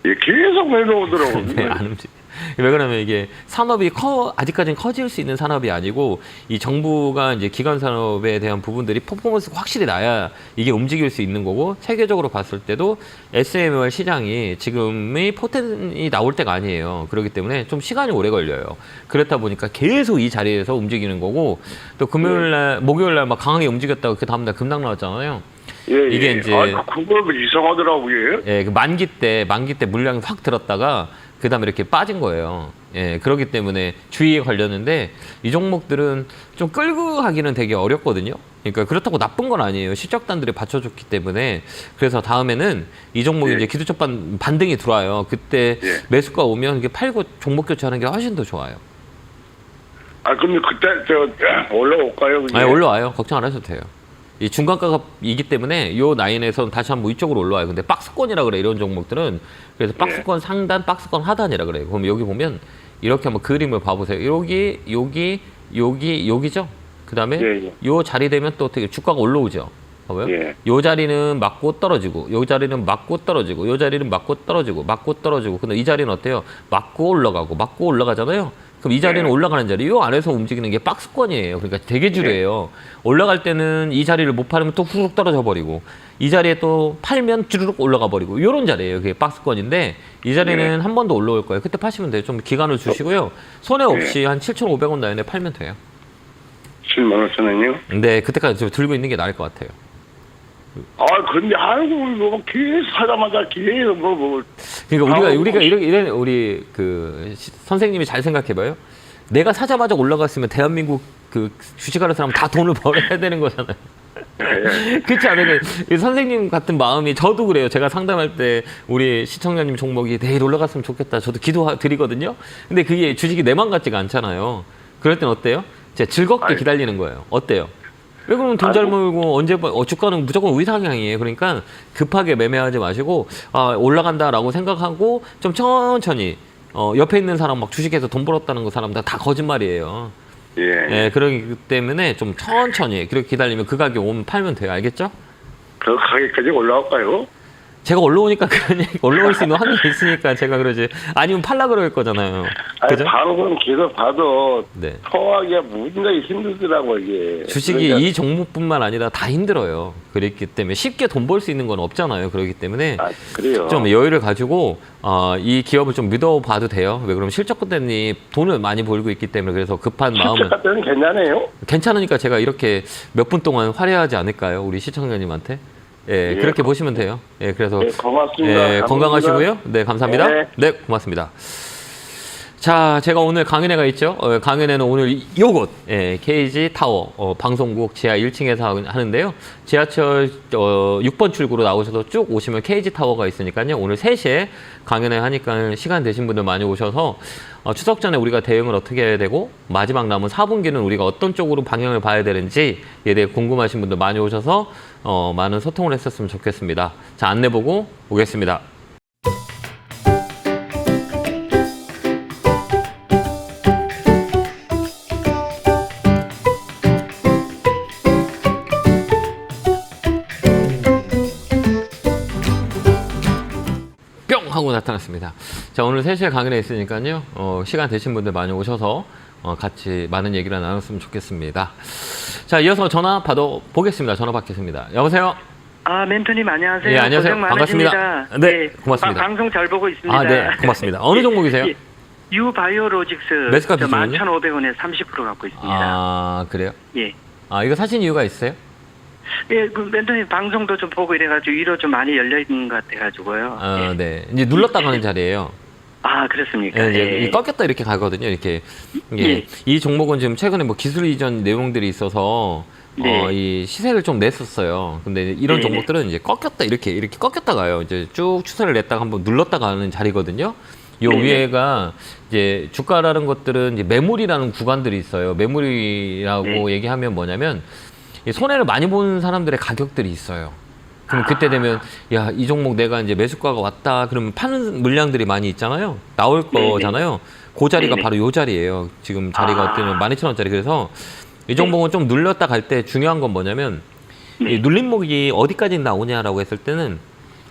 예, 계속 내려오더라고요. 네, 안 움직여. 왜 그러냐면 이게 산업이 아직까지는 커질 수 있는 산업이 아니고 이 정부가 이제 기관 산업에 대한 부분들이 퍼포먼스가 확실히 나야 이게 움직일 수 있는 거고 세계적으로 봤을 때도 SMR 시장이 지금의 포텐이 나올 때가 아니에요. 그렇기 때문에 좀 시간이 오래 걸려요. 그렇다 보니까 계속 이 자리에서 움직이는 거고 또 금요일날, 목요일날 막 강하게 움직였다가 그 다음날 급락 나왔잖아요. 예, 이게 이제 그거 이상하더라고요. 예, 그 만기 때 물량이 확 들었다가 그 다음에 이렇게 빠진 거예요. 예, 그렇기 때문에 주의에 걸렸는데 이 종목들은 좀 끌고 가기는 되게 어렵거든요. 그러니까 그렇다고 나쁜 건 아니에요. 실적단들이 받쳐줬기 때문에. 그래서 다음에는 이 종목이 이제 기술적 반등이 들어와요. 그때 매수가 오면 이게 팔고 종목 교체하는 게 훨씬 더 좋아요. 그럼 그때 올라올까요? 그냥? 아니, 올라와요. 걱정 안 하셔도 돼요. 이 중간가이기 때문에 요 라인에서 다시 한번 위쪽으로 올라와요. 근데 박스권이라 그래 이런 종목들은. 그래서 박스권 상단, 박스권 하단이라 그래요. 그럼 여기 보면 이렇게 한번 그림을 봐보세요. 여기죠. 그다음에 요 자리 되면 또 어떻게 주가가 올라오죠. 봐봐요. 요 자리는 맞고 떨어지고, 요 자리는 맞고 떨어지고, 요 자리는 맞고 떨어지고, 맞고 떨어지고. 근데 이 자리는 어때요? 맞고 올라가고, 맞고 올라가잖아요. 그럼 이 자리는 올라가는 자리, 이 안에서 움직이는 게 박스권이에요. 그러니까 대개주류예요. 올라갈 때는 이 자리를 못 팔으면 또 후룩 떨어져 버리고, 이 자리에 또 팔면 주르륵 올라가 버리고, 이런 자리예요. 그게 박스권인데 이 자리는 한 번 더 올라올 거예요. 그때 파시면 돼요. 좀 기간을 주시고요. 손해 없이 한 7,500원 라인에 팔면 돼요. 75,000원이요? 네, 그때까지 좀 들고 있는 게 나을 것 같아요. 근데 뭐 계속 하자마자 계속 그러니까 우리가 이런 우리 선생님이 잘 생각해봐요. 내가 사자마자 올라갔으면 대한민국 그 주식하는 사람 다 돈을 벌어야 되는 거잖아요. 그렇지 않아요? 선생님 같은 마음이 저도 그래요. 제가 상담할 때 우리 시청자님 종목이 내일 올라갔으면 좋겠다. 저도 기도드리거든요. 근데 그게 주식이 내 맘 같지가 않잖아요. 그럴 땐 어때요? 제가 즐겁게 기다리는 거예요. 어때요? 왜 그러면 돈 잘 벌고 언제 주가는 무조건 우상향이에요. 그러니까 급하게 매매하지 마시고 올라간다라고 생각하고 좀 천천히 옆에 있는 사람 막 주식해서 돈 벌었다는 거 사람들 다 거짓말이에요. 예, 그렇기 때문에 좀 천천히 그렇게 기다리면 그 가격 오면 팔면 돼요. 알겠죠? 그 가격까지 올라올까요? 제가 올라오니까 그런 얘기, 올라올 수 있는 확률이 있으니까 제가 그러지. 아니면 팔라 그럴 거잖아요. 아니, 그죠? 방송 계속 봐도 네. 통하기가 무지하게 힘들더라고 이게. 주식이 그러니까, 이 종목뿐만 아니라 다 힘들어요. 그렇기 때문에 쉽게 돈 벌 수 있는 건 없잖아요. 그렇기 때문에 그래요. 좀 여유를 가지고 이 기업을 좀 믿어봐도 돼요. 왜 그러면 실적 때문에 돈을 많이 벌고 있기 때문에 그래서 급한 마음은 실적 때는 괜찮아요. 괜찮으니까 제가 이렇게 몇 분 동안 화려하지 않을까요? 우리 시청자님한테. 예, 예, 그렇게 보시면 돼요. 예, 그래서 네, 고맙습니다. 예, 감사합니다. 건강하시고요. 네, 감사합니다. 네. 네, 고맙습니다. 자, 제가 오늘 강연회가 있죠. 강연회는 오늘 요곳 KG 타워 방송국 지하 1층에서 하는데요. 지하철 6번 출구로 나오셔서 쭉 오시면 KG 타워가 있으니까요. 오늘 3시에 강연회 하니까 시간 되신 분들 많이 오셔서 추석 전에 우리가 대응을 어떻게 해야 되고 마지막 남은 4분기는 우리가 어떤 쪽으로 방향을 봐야 되는지에 대해 궁금하신 분들 많이 오셔서 많은 소통을 했었으면 좋겠습니다. 자, 안내 보고 오겠습니다. 뿅! 하고 나타났습니다. 자, 오늘 3시에 강연에 있으니까요. 시간 되신 분들 많이 오셔서 같이 많은 얘기를 나눴으면 좋겠습니다. 자, 이어서 전화 보겠습니다. 전화 받겠습니다. 여보세요? 아, 멘토님 안녕하세요. 예, 안녕하세요. 고생 반갑습니다. 많으십니다. 네, 예, 고맙습니다. 방송 잘 보고 있습니다. 아, 네, 고맙습니다. 어느 종목이세요? 예, 유바이오로직스 매수가 비중은요? 11,500원에 30% 갖고 있습니다. 아, 그래요? 예. 아, 이거 사신 이유가 있어요? 예, 그 멘토님 방송도 좀 보고 이래가지고 위로 좀 많이 열려 있는 것 같아가지고요. 아, 예. 네. 이제 눌렀다 가는 자리예요. 아, 그렇습니까? 예, 이제 예. 꺾였다 이렇게 가거든요. 이렇게. 예. 이 종목은 지금 최근에 뭐 기술 이전 내용들이 있어서 네. 이 시세를 좀 냈었어요. 근데 이런 네네. 종목들은 이제 꺾였다 이렇게 꺾였다 가요. 이제 쭉 추세를 냈다가 한번 눌렀다 가는 자리거든요. 요 네네. 위에가 이제 주가라는 것들은 이제 매물이라는 구간들이 있어요. 매물이라고 네. 얘기하면 뭐냐면 이 손해를 많이 본 사람들의 가격들이 있어요. 그럼 그때 되면 야, 이 종목 내가 이제 매수가가 왔다 그러면 파는 물량들이 많이 있잖아요. 나올 네네. 거잖아요. 그 자리가 네네. 바로 요 자리예요. 지금 자리가 어때는 12,000원짜리. 그래서 이 종목은 좀 눌렸다 갈 때 중요한 건 뭐냐면 이 눌림목이 어디까지 나오냐라고 했을 때는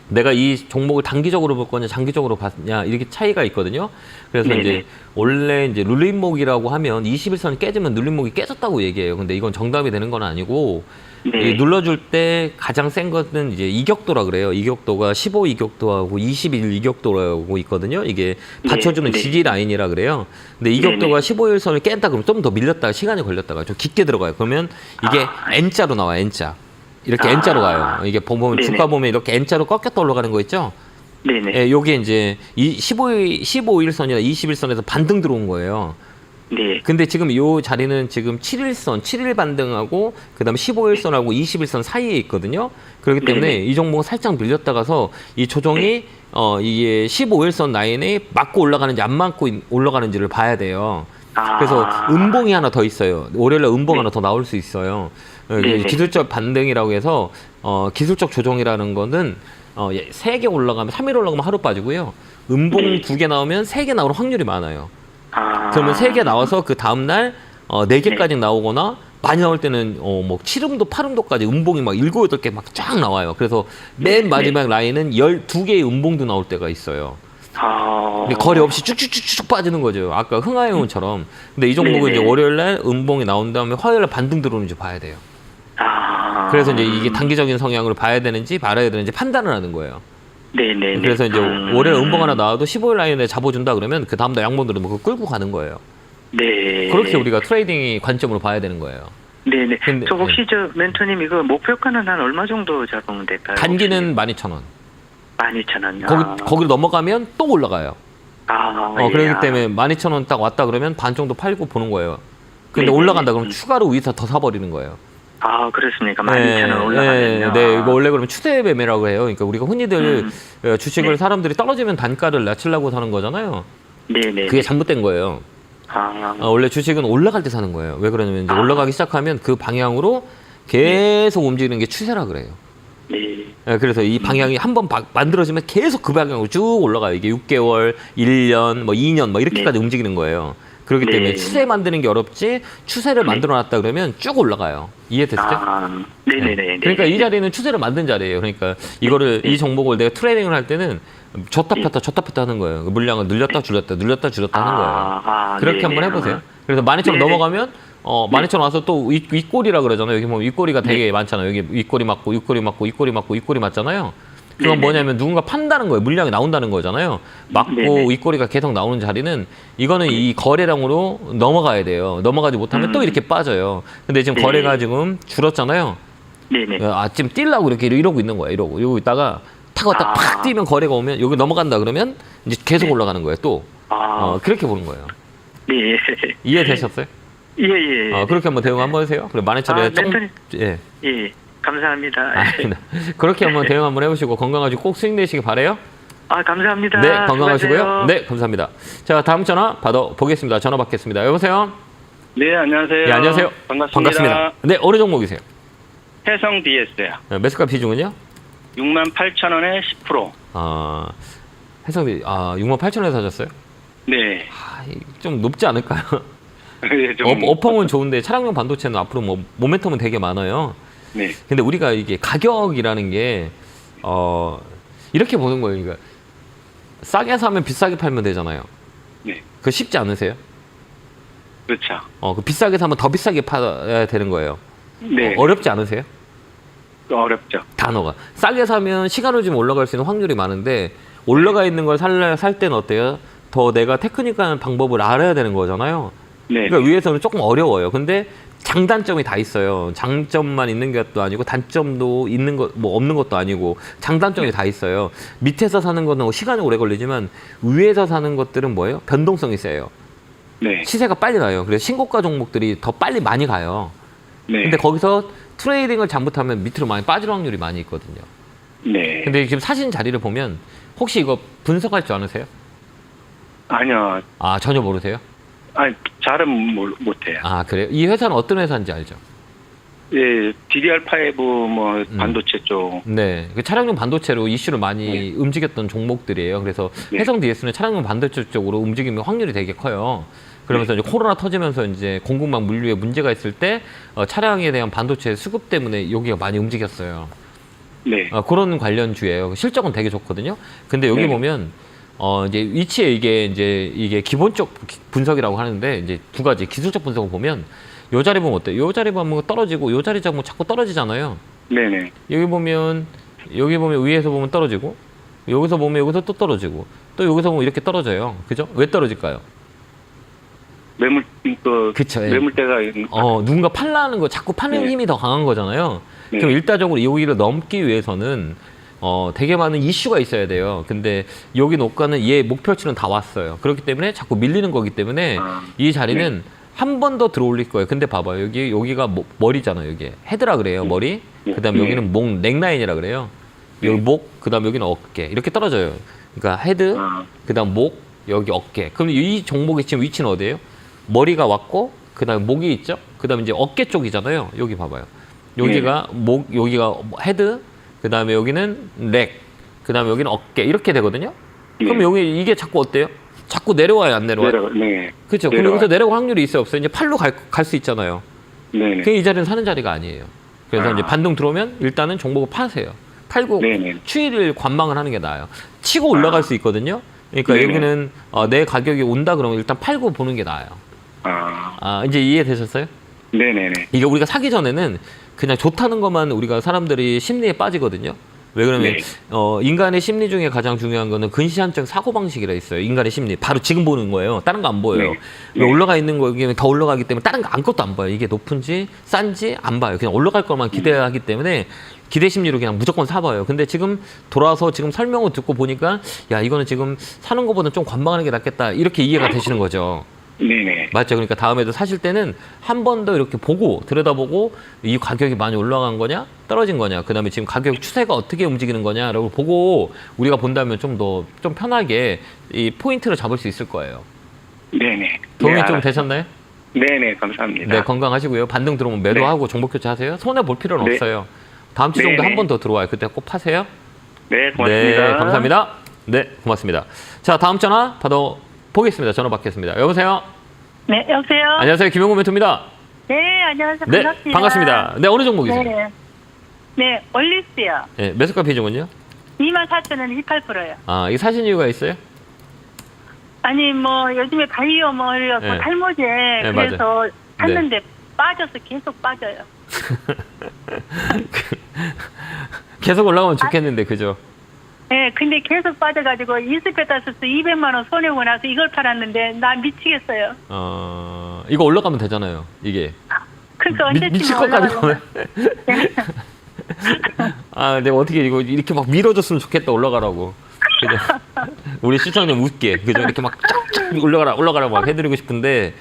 내가 이 종목을 단기적으로 볼 거냐 장기적으로 봤냐 이렇게 차이가 있거든요. 그래서 네네. 이제 원래 이제 눌림목이라고 하면 21선이 깨지면 눌림목이 깨졌다고 얘기해요. 근데 이건 정답이 되는 건 아니고 네. 이 눌러줄 때 가장 센 것은 이제 이격도라 그래요. 이격도가 15 이격도하고 21 이격도라고 있거든요. 이게 받쳐주는 네. 지지 라인이라 그래요. 근데 이격도가 15일선을 깬다 그러면 좀 더 밀렸다가 시간이 걸렸다가 좀 깊게 들어가요. 그러면 이게 N자로 나와요. N자. 이렇게 N자로 가요. 이게 보면 네네. 주가 보면 이렇게 N자로 꺾였다 올라가는 거 있죠? 네네. 예, 요게 이제 15일선이나 21선에서 반등 들어온 거예요. 네. 근데 지금 요 자리는 지금 7일선, 7일 반등하고 그다음에 15일선하고 21선 사이에 있거든요. 그렇기 때문에 네네. 이 종목 살짝 밀렸다 가서 이 조정이 이게 15일선 라인에 맞고 올라가는지 안 맞고 올라가는지를 봐야 돼요. 그래서 음봉이 하나 더 있어요. 월요일에 음봉 하나 더 나올 수 있어요. 네네. 기술적 반등이라고 해서 기술적 조정이라는 거는 3개 올라가면 3일 올라가면 하루 빠지고요. 음봉 2개 나오면 3개 나올 확률이 많아요. 그러면 3개 나와서 그 다음날 4개까지 나오거나 많이 나올 때는 뭐 7음도 8음도까지 음봉이 막 7, 8개 막 쫙 나와요. 그래서 맨 마지막 라인은 12개의 음봉도 나올 때가 있어요. 근데 거리 없이 쭉쭉쭉쭉 빠지는 거죠. 아까 흥하해온처럼. 근데 이 종목은 이제 월요일날 음봉이 나온 다음에 화요일날 반등 들어오는지 봐야 돼요. 그래서 이제 이게 단기적인 성향으로 봐야 되는지 말아야 되는지 판단을 하는 거예요. 네네. 그래서 이제 월요일 음봉 하나 나와도 15일 라인에 잡아준다 그러면 그 다음날 양봉 들으면 그거 끌고 가는 거예요. 네. 그렇게 우리가 트레이딩이 관점으로 봐야 되는 거예요. 네네. 근데, 저 혹시 저 멘토님 이거 목표가는 한 얼마 정도 잡으면 될까요? 단기는 12,000원. 12,000원. 거기로 넘어가면 또 올라가요. 예. 그렇기 때문에 12,000원 딱 왔다 그러면 반 정도 팔고 보는 거예요. 근데 네네. 올라간다 그러면 추가로 위에서 더 사버리는 거예요. 그렇습니까? 12,000원 올라가면요. 네, 이거 원래 그러면 추세 매매라고 해요. 그러니까 우리가 흔히들 주식을 네. 사람들이 떨어지면 단가를 낮추려고 사는 거잖아요. 네네. 그게 잘못된 거예요. 원래 주식은 올라갈 때 사는 거예요. 왜 그러냐면 이제 올라가기 시작하면 그 방향으로 계속 움직이는 게 추세라 그래요. 네. 그래서 이 방향이 한번 만들어지면 계속 그 방향으로 쭉 올라가요. 이게 6개월, 1년, 뭐 2년 뭐 이렇게까지 움직이는 거예요. 그렇기 때문에 네. 추세 만드는 게 어렵지 추세를 만들어놨다 그러면 쭉 올라가요. 이해됐죠? 아, 네네네. 그러니까 이 자리는 추세를 만든 자리예요. 그러니까 이거를 이 종목을 내가 트레이딩을 할 때는 줬다 폈다 하는 거예요. 물량을 늘렸다 줄였다 하는 거예요. 그렇게 한번 해보세요. 그래서 12,000원 넘어가면 12,000원 와서 또 윗꼬리라 그러잖아요. 여기 보면 윗꼬리가 되게 많잖아요. 여기 윗꼬리 맞고 윗꼬리 맞잖아요. 그건 뭐냐면 누군가 판다는 거예요. 물량이 나온다는 거잖아요. 맞고 윗꼬리가 계속 나오는 자리는 이거는 이 거래량으로 넘어가야 돼요. 넘어가지 못하면 또 이렇게 빠져요. 근데 지금 거래가 지금 줄었잖아요. 네네. 지금 뛰려고 이렇게 이러고 있는 거야. 이러고 있다가 타고 왔다 팍 뛰면 거래가 오면 여기 넘어간다 그러면 이제 계속 올라가는 거예요. 또 그렇게 보는 거예요. 네. 이해되셨어요? 예. 그렇게 한번 대응 한번 해주세요. 그래 12,000원에 조금 예. 감사합니다. 아닙니다. 그렇게 한번 대응 한번 해보시고 건강하시고 꼭 수익 내시기 바래요. 감사합니다. 네, 건강하시고요. 수고하세요. 네, 감사합니다. 자, 다음 전화 받아보겠습니다. 전화 받겠습니다. 여보세요? 네, 안녕하세요. 네, 안녕하세요. 반갑습니다. 네, 어느 종목이세요? 해성 DS요. 매수가 비중은요? 68,000원에 10%. 해성비 68,000원에 사셨어요? 네. 좀 높지 않을까요? 네, 좀. 어펑은 좋은데 차량용 반도체는 앞으로 뭐 모멘텀은 되게 많아요. 네. 근데 우리가 이게 가격이라는 게 이렇게 보는 거예요. 그러니까 싸게 사면 비싸게 팔면 되잖아요. 네. 그거 쉽지 않으세요? 그렇죠. 그 비싸게 사면 더 비싸게 팔아야 되는 거예요. 네. 어렵지 않으세요? 어렵죠. 단어가. 싸게 사면 시간을 좀 올라갈 수 있는 확률이 많은데 올라가 있는 걸 살 때는 어때요? 더 내가 테크닉한 방법을 알아야 되는 거잖아요. 네. 그러니까 위에서는 조금 어려워요. 근데 장단점이 다 있어요. 장점만 있는 것도 아니고 단점도 있는 것, 뭐 없는 것도 아니고 장단점이 다 있어요. 밑에서 사는 거는 시간이 오래 걸리지만 위에서 사는 것들은 뭐예요? 변동성이 세요. 네. 시세가 빨리 나요. 그래서 신고가 종목들이 더 빨리 많이 가요. 네. 근데 거기서 트레이딩을 잘못하면 밑으로 많이 빠질 확률이 많이 있거든요. 네. 근데 지금 사신 자리를 보면 혹시 이거 분석할 줄 아세요? 아니요. 전혀 모르세요? 잘은 못해요. 그래요? 이 회사는 어떤 회사인지 알죠? 예, DDR5 뭐 반도체 쪽. 네, 그 차량용 반도체로 이슈를 많이 움직였던 종목들이에요. 그래서 해성 DS는 차량용 반도체 쪽으로 움직이면 확률이 되게 커요. 그러면서 이제 코로나 터지면서 이제 공급망 물류에 문제가 있을 때 차량에 대한 반도체 수급 때문에 여기가 많이 움직였어요. 네. 그런 관련주예요. 실적은 되게 좋거든요. 근데 여기 보면 이제 위치에 이게 기본적 분석이라고 하는데 이제 두 가지 기술적 분석을 보면 요 자리 보면 어때요? 요 자리 보면 떨어지고 요 자리 잡으면 자꾸 떨어지잖아요. 네네. 여기 보면 위에서 보면 떨어지고 여기서 보면 여기서 또 떨어지고 또 여기서 보면 이렇게 떨어져요. 그죠? 왜 떨어질까요? 그쵸, 예. 매물대가 누군가 팔라는 거 자꾸 파는 힘이 더 강한 거잖아요. 네. 그럼 일차적으로 여기를 넘기 위해서는 되게 많은 이슈가 있어야 돼요. 근데 여기 녹가는 얘 목표치는 다 왔어요. 그렇기 때문에 자꾸 밀리는 거기 때문에 이 자리는 한 번 더 들어올릴 거예요. 근데 봐봐요. 여기가 머리잖아요. 여기 헤드라 그래요. 머리. 그다음에 여기는 목 넥라인이라 그래요. 여기 목, 그다음에 여기는 어깨. 이렇게 떨어져요. 그러니까 헤드, 그다음 목, 여기 어깨. 그럼 이 종목의 지금 위치는 어디예요? 머리가 왔고 그다음에 목이 있죠. 그다음에 이제 어깨 쪽이잖아요. 여기 봐봐요. 여기가 목, 여기가 헤드, 그다음에 여기는 렉, 그다음에 여기는 어깨 이렇게 되거든요. 그럼 여기 이게 자꾸 어때요? 자꾸 내려와요, 안 내려와요? 네. 그렇죠. 그럼 여기서 내려올 확률이 있어요, 없어요? 이제 팔로 갈 수 있잖아요. 네네. 그 이 자리는 사는 자리가 아니에요. 그래서 이제 반등 들어오면 일단은 종목을 파세요. 팔고 추이를 관망을 하는 게 나아요. 치고 올라갈 수 있거든요. 그러니까 여기는 내 가격이 온다 그러면 일단 팔고 보는 게 나아요. 이제 이해되셨어요? 네네네. 이게 우리가 사기 전에는 그냥 좋다는 것만 우리가 사람들이 심리에 빠지거든요. 왜 그러면 인간의 심리 중에 가장 중요한 거는 근시안적 사고방식이라 있어요. 인간의 심리. 바로 지금 보는 거예요. 다른 거 안 보여요. 올라가 있는 거 이게 더 올라가기 때문에 다른 거 아무것도 안 봐요. 이게 높은지 싼지 안 봐요. 그냥 올라갈 것만 기대하기 때문에 기대 심리로 그냥 무조건 사봐요. 근데 지금 돌아와서 지금 설명을 듣고 보니까 야 이거는 지금 사는 것보다 좀 관망하는 게 낫겠다. 이렇게 이해가 되시는 거죠. 네네. 맞죠. 그러니까 다음에도 사실 때는 한 번 더 이렇게 보고 들여다보고 이 가격이 많이 올라간 거냐 떨어진 거냐 그다음에 지금 가격 추세가 어떻게 움직이는 거냐라고 보고 우리가 본다면 좀 편하게 이 포인트를 잡을 수 있을 거예요. 네네. 도움이 좀 되셨나요? 네네, 감사합니다. 네, 건강하시고요. 반등 들어오면 매도하고 종목 교체하세요. 손해 볼 필요는 없어요. 다음 주 정도 한 번 더 들어와요. 그때 꼭 파세요. 네, 고맙습니다. 네, 감사합니다. 네, 고맙습니다. 자, 다음 전화 받아보겠습니다. 전화 받겠습니다. 여보세요? 네, 여보세요? 안녕하세요. 김영구 멘토입니다. 네, 안녕하세요. 네, 반갑습니다. 반갑습니다. 네, 어느 종목이세요? 네. 네, 올리스요. 네, 매수가 비중은요? 24,000원 18%요. 아, 이게 사신 이유가 있어요? 아니, 뭐, 요즘에 바이오 뭐, 이래갖고 네. 탈모제, 네, 그래서 맞아요. 샀는데 빠져서 계속 빠져요. 계속 올라가면 좋겠는데, 그죠? 네, 근데 계속 빠져가지고 이스페타스스 200만원 손해보고 나서 이걸 팔았는데 나 미치겠어요. 이거 올라가면 되잖아요, 이게. 그러니까 언제쯤 미칠 것까지 가면. 아, 내가 어떻게 이렇게 막 밀어줬으면 좋겠다, 올라가라고. 그죠? 우리 시청자 웃게. 그죠? 이렇게 막 쫙쫙 올라가라 막 해드리고 싶은데,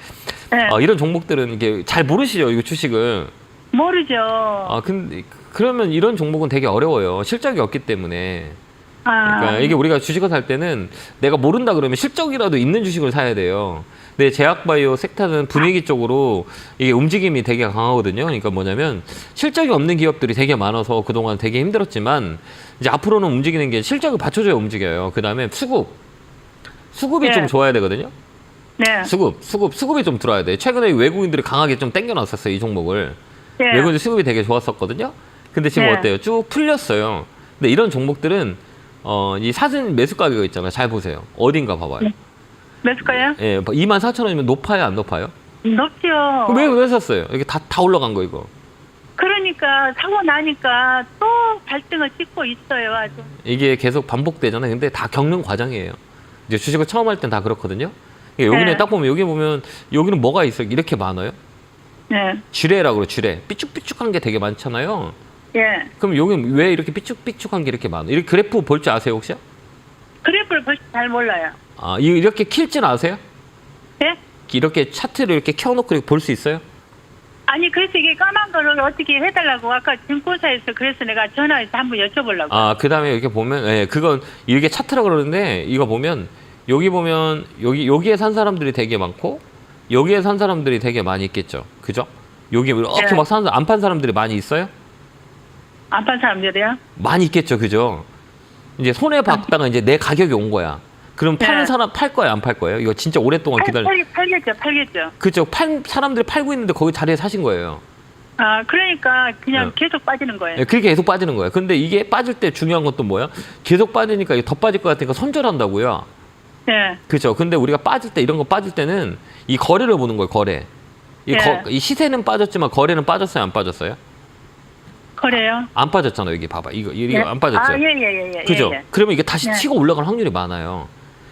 네. 이런 종목들은 이게 잘 모르시죠, 이거 주식을. 모르죠. 근데, 그러면 이런 종목은 되게 어려워요. 실적이 없기 때문에. 그러니까 이게 우리가 주식을 살 때는 내가 모른다 그러면 실적이라도 있는 주식을 사야 돼요. 근데 제약바이오 섹터는 분위기 쪽으로 이게 움직임이 되게 강하거든요. 그러니까 뭐냐면 실적이 없는 기업들이 되게 많아서 그동안 되게 힘들었지만 이제 앞으로는 움직이는 게 실적을 받쳐줘야 움직여요. 그 다음에 수급이 네. 좀 좋아야 되거든요. 네. 수급이 좀 들어와야 돼. 최근에 외국인들이 강하게 좀 땡겨놨었어요, 이 종목을. 네. 외국인들 수급이 되게 좋았었거든요. 근데 지금 네. 어때요? 쭉 풀렸어요. 근데 이런 종목들은 이 사진 매수 가격 있잖아요. 잘 보세요. 어딘가 봐봐요. 네. 매수가요? 예, 24,000원이면 높아요, 안 높아요? 높죠. 왜 샀어요? 이게 다 올라간 거 이거. 그러니까 사고 나니까 또 발등을 찍고 있어요, 아주. 이게 계속 반복되잖아요. 근데 다 겪는 과정이에요. 이제 주식을 처음 할 땐 다 그렇거든요. 여기는 네. 딱 보면 여기 보면 여기는 뭐가 있어요? 이렇게 많아요? 네. 쥐레라고 그래, 쥐레. 삐쭉삐쭉한 게 되게 많잖아요. 예. 그럼 여기 왜 이렇게 삐쭉삐쭉한 게 이렇게 많아요? 이렇게 그래프 볼 줄 아세요, 혹시? 그래프를 벌써 잘 몰라요. 이렇게 킬줄 아세요? 예? 이렇게 차트를 이렇게 켜놓고 볼 수 있어요? 아니, 그래서 이게 까만 거를 어떻게 해달라고 아까 증권사에서 그래서 내가 전화해서 한번 여쭤보려고. 그 다음에 이렇게 보면, 예, 그건, 이게 차트라고 그러는데, 이거 보면, 여기 보면, 여기에 산 사람들이 되게 많고, 여기에 산 사람들이 되게 많이 있겠죠. 그죠? 여기 이렇게 네. 막 안 판 사람들이 많이 있어요? 안 판 사람들이요? 많이 있겠죠. 그죠? 이제 손해 봤다가 이제 내 가격이 온 거야. 그럼 네. 파는 사람 팔 거야, 안 팔 거예요? 이거 진짜 오랫동안 팔겠죠. 그죠? 사람들이 팔고 있는데 거기 자리에 사신 거예요. 그러니까 그냥 네. 계속 빠지는 거예요. 네, 그렇게 계속 빠지는 거예요. 근데 이게 빠질 때 중요한 건 또 뭐야? 계속 빠지니까 이게 더 빠질 것 같으니까 손절한다고요. 네. 그죠? 근데 우리가 빠질 때, 이런 거 빠질 때는 이 거래를 보는 거예요, 거래. 네. 이 시세는 빠졌지만 거래는 빠졌어요, 안 빠졌어요? 그래요? 안 빠졌잖아요, 여기 봐봐. 이거 네. 안 빠졌죠? 예. 그죠? 예. 그러면 이게 다시 네. 치고 올라갈 확률이 많아요.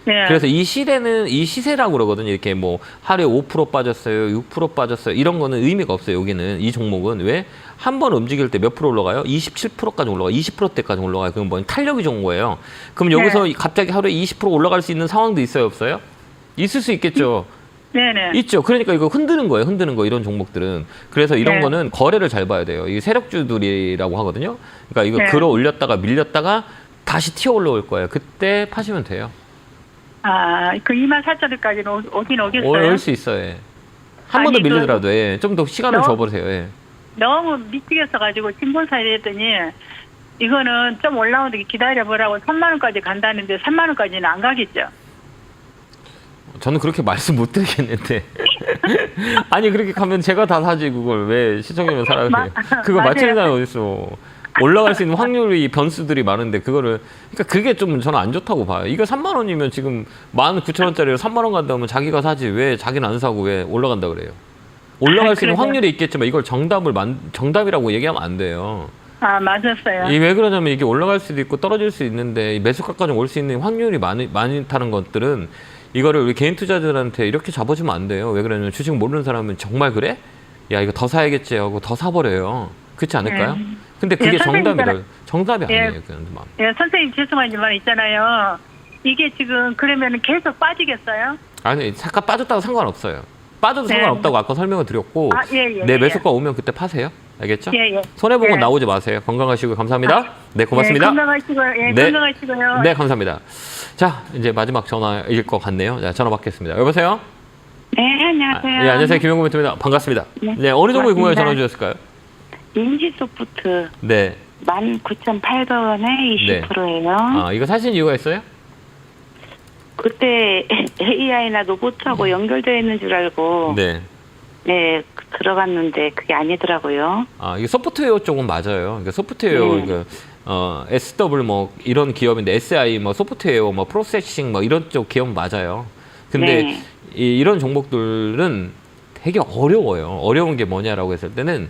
네. 그래서 이 시세라고 그러거든요. 이렇게 뭐 하루에 5% 빠졌어요, 6% 빠졌어요. 이런 거는 의미가 없어요. 여기는 이 종목은 왜? 한 번 움직일 때 몇 프로 올라가요? 27%까지 올라가요. 20%대까지 올라가요. 그럼 뭐 탄력이 좋은 거예요. 그럼 여기서 갑자기 하루에 20% 올라갈 수 있는 상황도 있어요, 없어요? 있을 수 있겠죠. 네네. 있죠. 그러니까 이거 흔드는 거예요. 흔드는 거, 이런 종목들은. 그래서 이런 네. 거는 거래를 잘 봐야 돼요. 이게 세력주들이라고 하거든요. 그러니까 이거 네. 끌어 올렸다가 밀렸다가 다시 튀어 올라올 거예요. 그때 파시면 돼요. 그 24,000원까지는 오긴 오겠어요? 올 수 있어요. 예. 한 번 더 아니, 밀리더라도 좀 더 시간을 너무- 줘보세요. 예. 너무 미치겠어가지고 신분사에 했더니 이거는 좀 올라오는 게 기다려보라고 3만 원까지 간다는데 3만 원까지는 안 가겠죠? 저는 그렇게 말씀 못 드리겠는데. 아니, 그렇게 가면 제가 다 사지, 그걸. 왜 시청자면 사라고 해요. 그거 맞아요. 맞추는 사람이 어딨어. 올라갈 수 있는 확률이 변수들이 많은데 그거를, 그러니까 그게 좀 저는 안 좋다고 봐요. 이거 3만 원이면 지금 19,000원짜리로 3만 원 간다면 자기가 사지, 왜 자기는 안 사고 왜 올라간다 그래요? 올라갈 수 있는 그래요? 확률이 있겠지만 이걸 정답이라고 얘기하면 안 돼요. 맞았어요. 왜 그러냐면 이게 올라갈 수도 있고 떨어질 수 있는데 매수가까지 올 수 있는 확률이 많다는 것들은 이거를 우리 개인 투자자들한테 이렇게 잡아주면 안 돼요. 왜 그러냐면 주식 모르는 사람은 정말 그래? 야, 이거 더 사야겠지 하고 더 사버려요. 그렇지 않을까요? 근데 그게 정답이 아니에요. 그건 마음. 예, 선생님 죄송하지만 있잖아요. 이게 지금 그러면 계속 빠지겠어요? 아니, 잠깐 빠졌다고 상관없어요. 빠져도 네. 상관없다고 아까 설명을 드렸고 예. 매수가 오면 그때 파세요. 알겠죠? 예. 손해보고 예. 나오지 마세요. 건강하시고 감사합니다. 네, 고맙습니다. 건강하시고요. 네. 건강하시고요. 네, 감사합니다. 자, 이제 마지막 전화일 것 같네요. 자, 전화 받겠습니다. 여보세요? 네, 안녕하세요. 네, 안녕하세요. 김영구 멘토입니다. 반갑습니다. 네, 어느 종목에 궁금해 전화 주셨을까요? 인지소프트 네. 19,800원에 20%예요. 이거 사신 이유가 있어요? 그때 AI나 로봇하고 연결되어 있는 줄 알고 네. 네, 들어갔는데 그게 아니더라고요. 아, 이게 소프트웨어 쪽은 맞아요. 그러니까 소프트웨어, 그러니까 SW 뭐 이런 기업인데 SI 뭐 소프트웨어 뭐 프로세싱 뭐 이런 쪽 기업 맞아요. 근데 네. 이런 종목들은 되게 어려워요. 어려운 게 뭐냐라고 했을 때는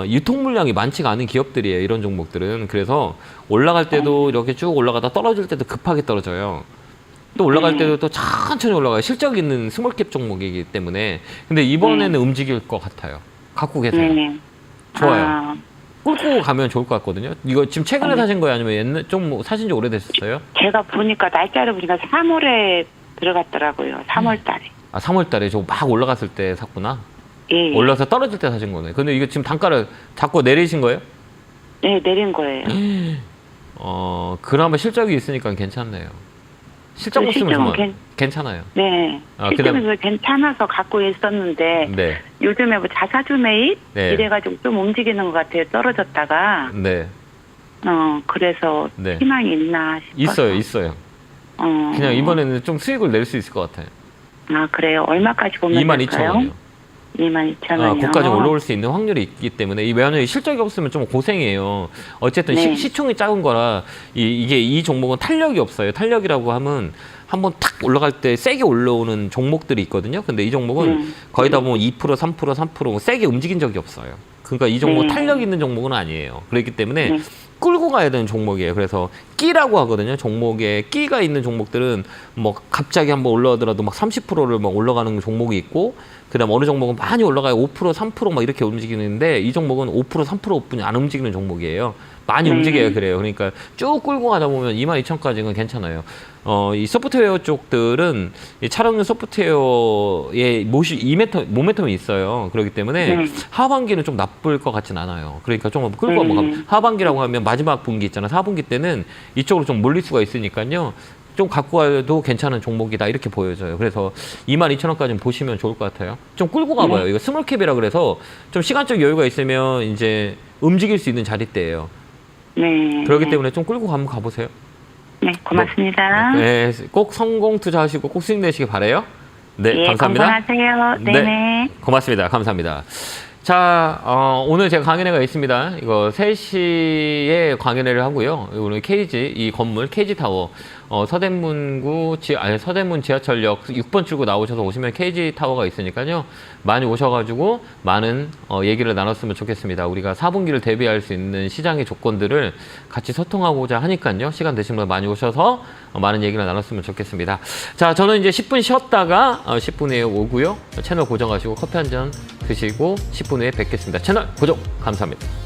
유통 물량이 많지가 않은 기업들이에요. 이런 종목들은. 그래서 올라갈 때도 이렇게 쭉 올라가다 떨어질 때도 급하게 떨어져요. 또 올라갈 때도 또 천천히 올라가요. 실적 있는 스몰캡 종목이기 때문에. 근데 이번에는 움직일 것 같아요. 갖고 계세요. 네. 좋아요. 아, 끌고 가면 좋을 것 같거든요. 이거 지금 최근에 사신 거예요? 아니면 옛날 좀 사신 지 오래되셨어요? 제가 보니까 날짜를 보니까 3월에 들어갔더라고요. 3월 달에. 아, 3월 달에 저거 막 올라갔을 때 샀구나. 예. 예. 올라서 떨어질 때 사신 거네. 근데 이거 지금 단가를 자꾸 내리신 거예요? 네, 내린 거예요. 그나마 실적이 있으니까 괜찮네요. 실적 그 없으면 실적은 정말 괜찮아요. 네. 아, 실적에서 괜찮아서 갖고 있었는데 네. 요즘에 뭐 자사주 매입 네. 이래가지고 좀 움직이는 것 같아요. 떨어졌다가 네. 그래서 네. 희망이 있나 싶어서. 있어요. 그냥 이번에는 좀 수익을 낼 수 있을 것 같아요. 아, 그래요? 얼마까지 보면 22,000원이요. 22,000원이요. 거기까지 올라올 수 있는 확률이 있기 때문에 왜냐하면 실적이 없으면 좀 고생이에요. 어쨌든 네. 시총이 작은 거라 이게 이 종목은 탄력이 없어요. 탄력이라고 하면 한번 탁 올라갈 때 세게 올라오는 종목들이 있거든요. 근데 이 종목은 거의 다 보면 2%, 3% 세게 움직인 적이 없어요. 그러니까 이 종목 탄력 있는 종목은 아니에요. 그렇기 때문에 끌고 가야 되는 종목이에요. 그래서 끼라고 하거든요. 종목에 끼가 있는 종목들은 뭐 갑자기 한번 올라가더라도 막 30%를 막 올라가는 종목이 있고, 그다음 어느 종목은 많이 올라가요. 5%, 3% 막 이렇게 움직이는데 이 종목은 5%, 3%뿐이 안 움직이는 종목이에요. 많이 움직여야 그래요. 그러니까 쭉 끌고 가다 보면 22,000까지는 괜찮아요. 이 소프트웨어 쪽들은 이 촬영용 소프트웨어에 모멘텀이 있어요. 그렇기 때문에 하반기는 좀 나쁠 것 같진 않아요. 그러니까 좀 끌고 한번 가면 하반기라고 하면 마지막 분기 있잖아요. 4분기 때는 이쪽으로 좀 몰릴 수가 있으니까요. 좀 갖고 가도 괜찮은 종목이다 이렇게 보여져요. 그래서 22,000원까지는 보시면 좋을 것 같아요. 좀 끌고 가봐요. 이거 스몰캡이라 그래서 좀 시간적 여유가 있으면 이제 움직일 수 있는 자리대예요. 네. 그렇기 때문에 좀 끌고 한번 가보세요. 네, 고맙습니다. 네, 꼭 성공 투자하시고 꼭 수익 내시길 바라요. 네, 예, 감사합니다. 건강하세요. 네네. 네, 고맙습니다. 감사합니다. 자, 오늘 제가 강연회가 있습니다. 이거 3시에 강연회를 하고요. 오늘 KG, 이 건물, KG타워, 서대문 지하철역 6번 출구 나오셔서 오시면 KG타워가 있으니까요. 많이 오셔가지고 많은 얘기를 나눴으면 좋겠습니다. 우리가 4분기를 대비할 수 있는 시장의 조건들을 같이 소통하고자 하니까요. 시간 되신 분 많이 오셔서 많은 얘기를 나눴으면 좋겠습니다. 자, 저는 이제 10분 쉬었다가 10분 후에 오고요. 채널 고정하시고 커피 한 잔 드시고 10분 후에 뵙겠습니다. 채널 고정 감사합니다.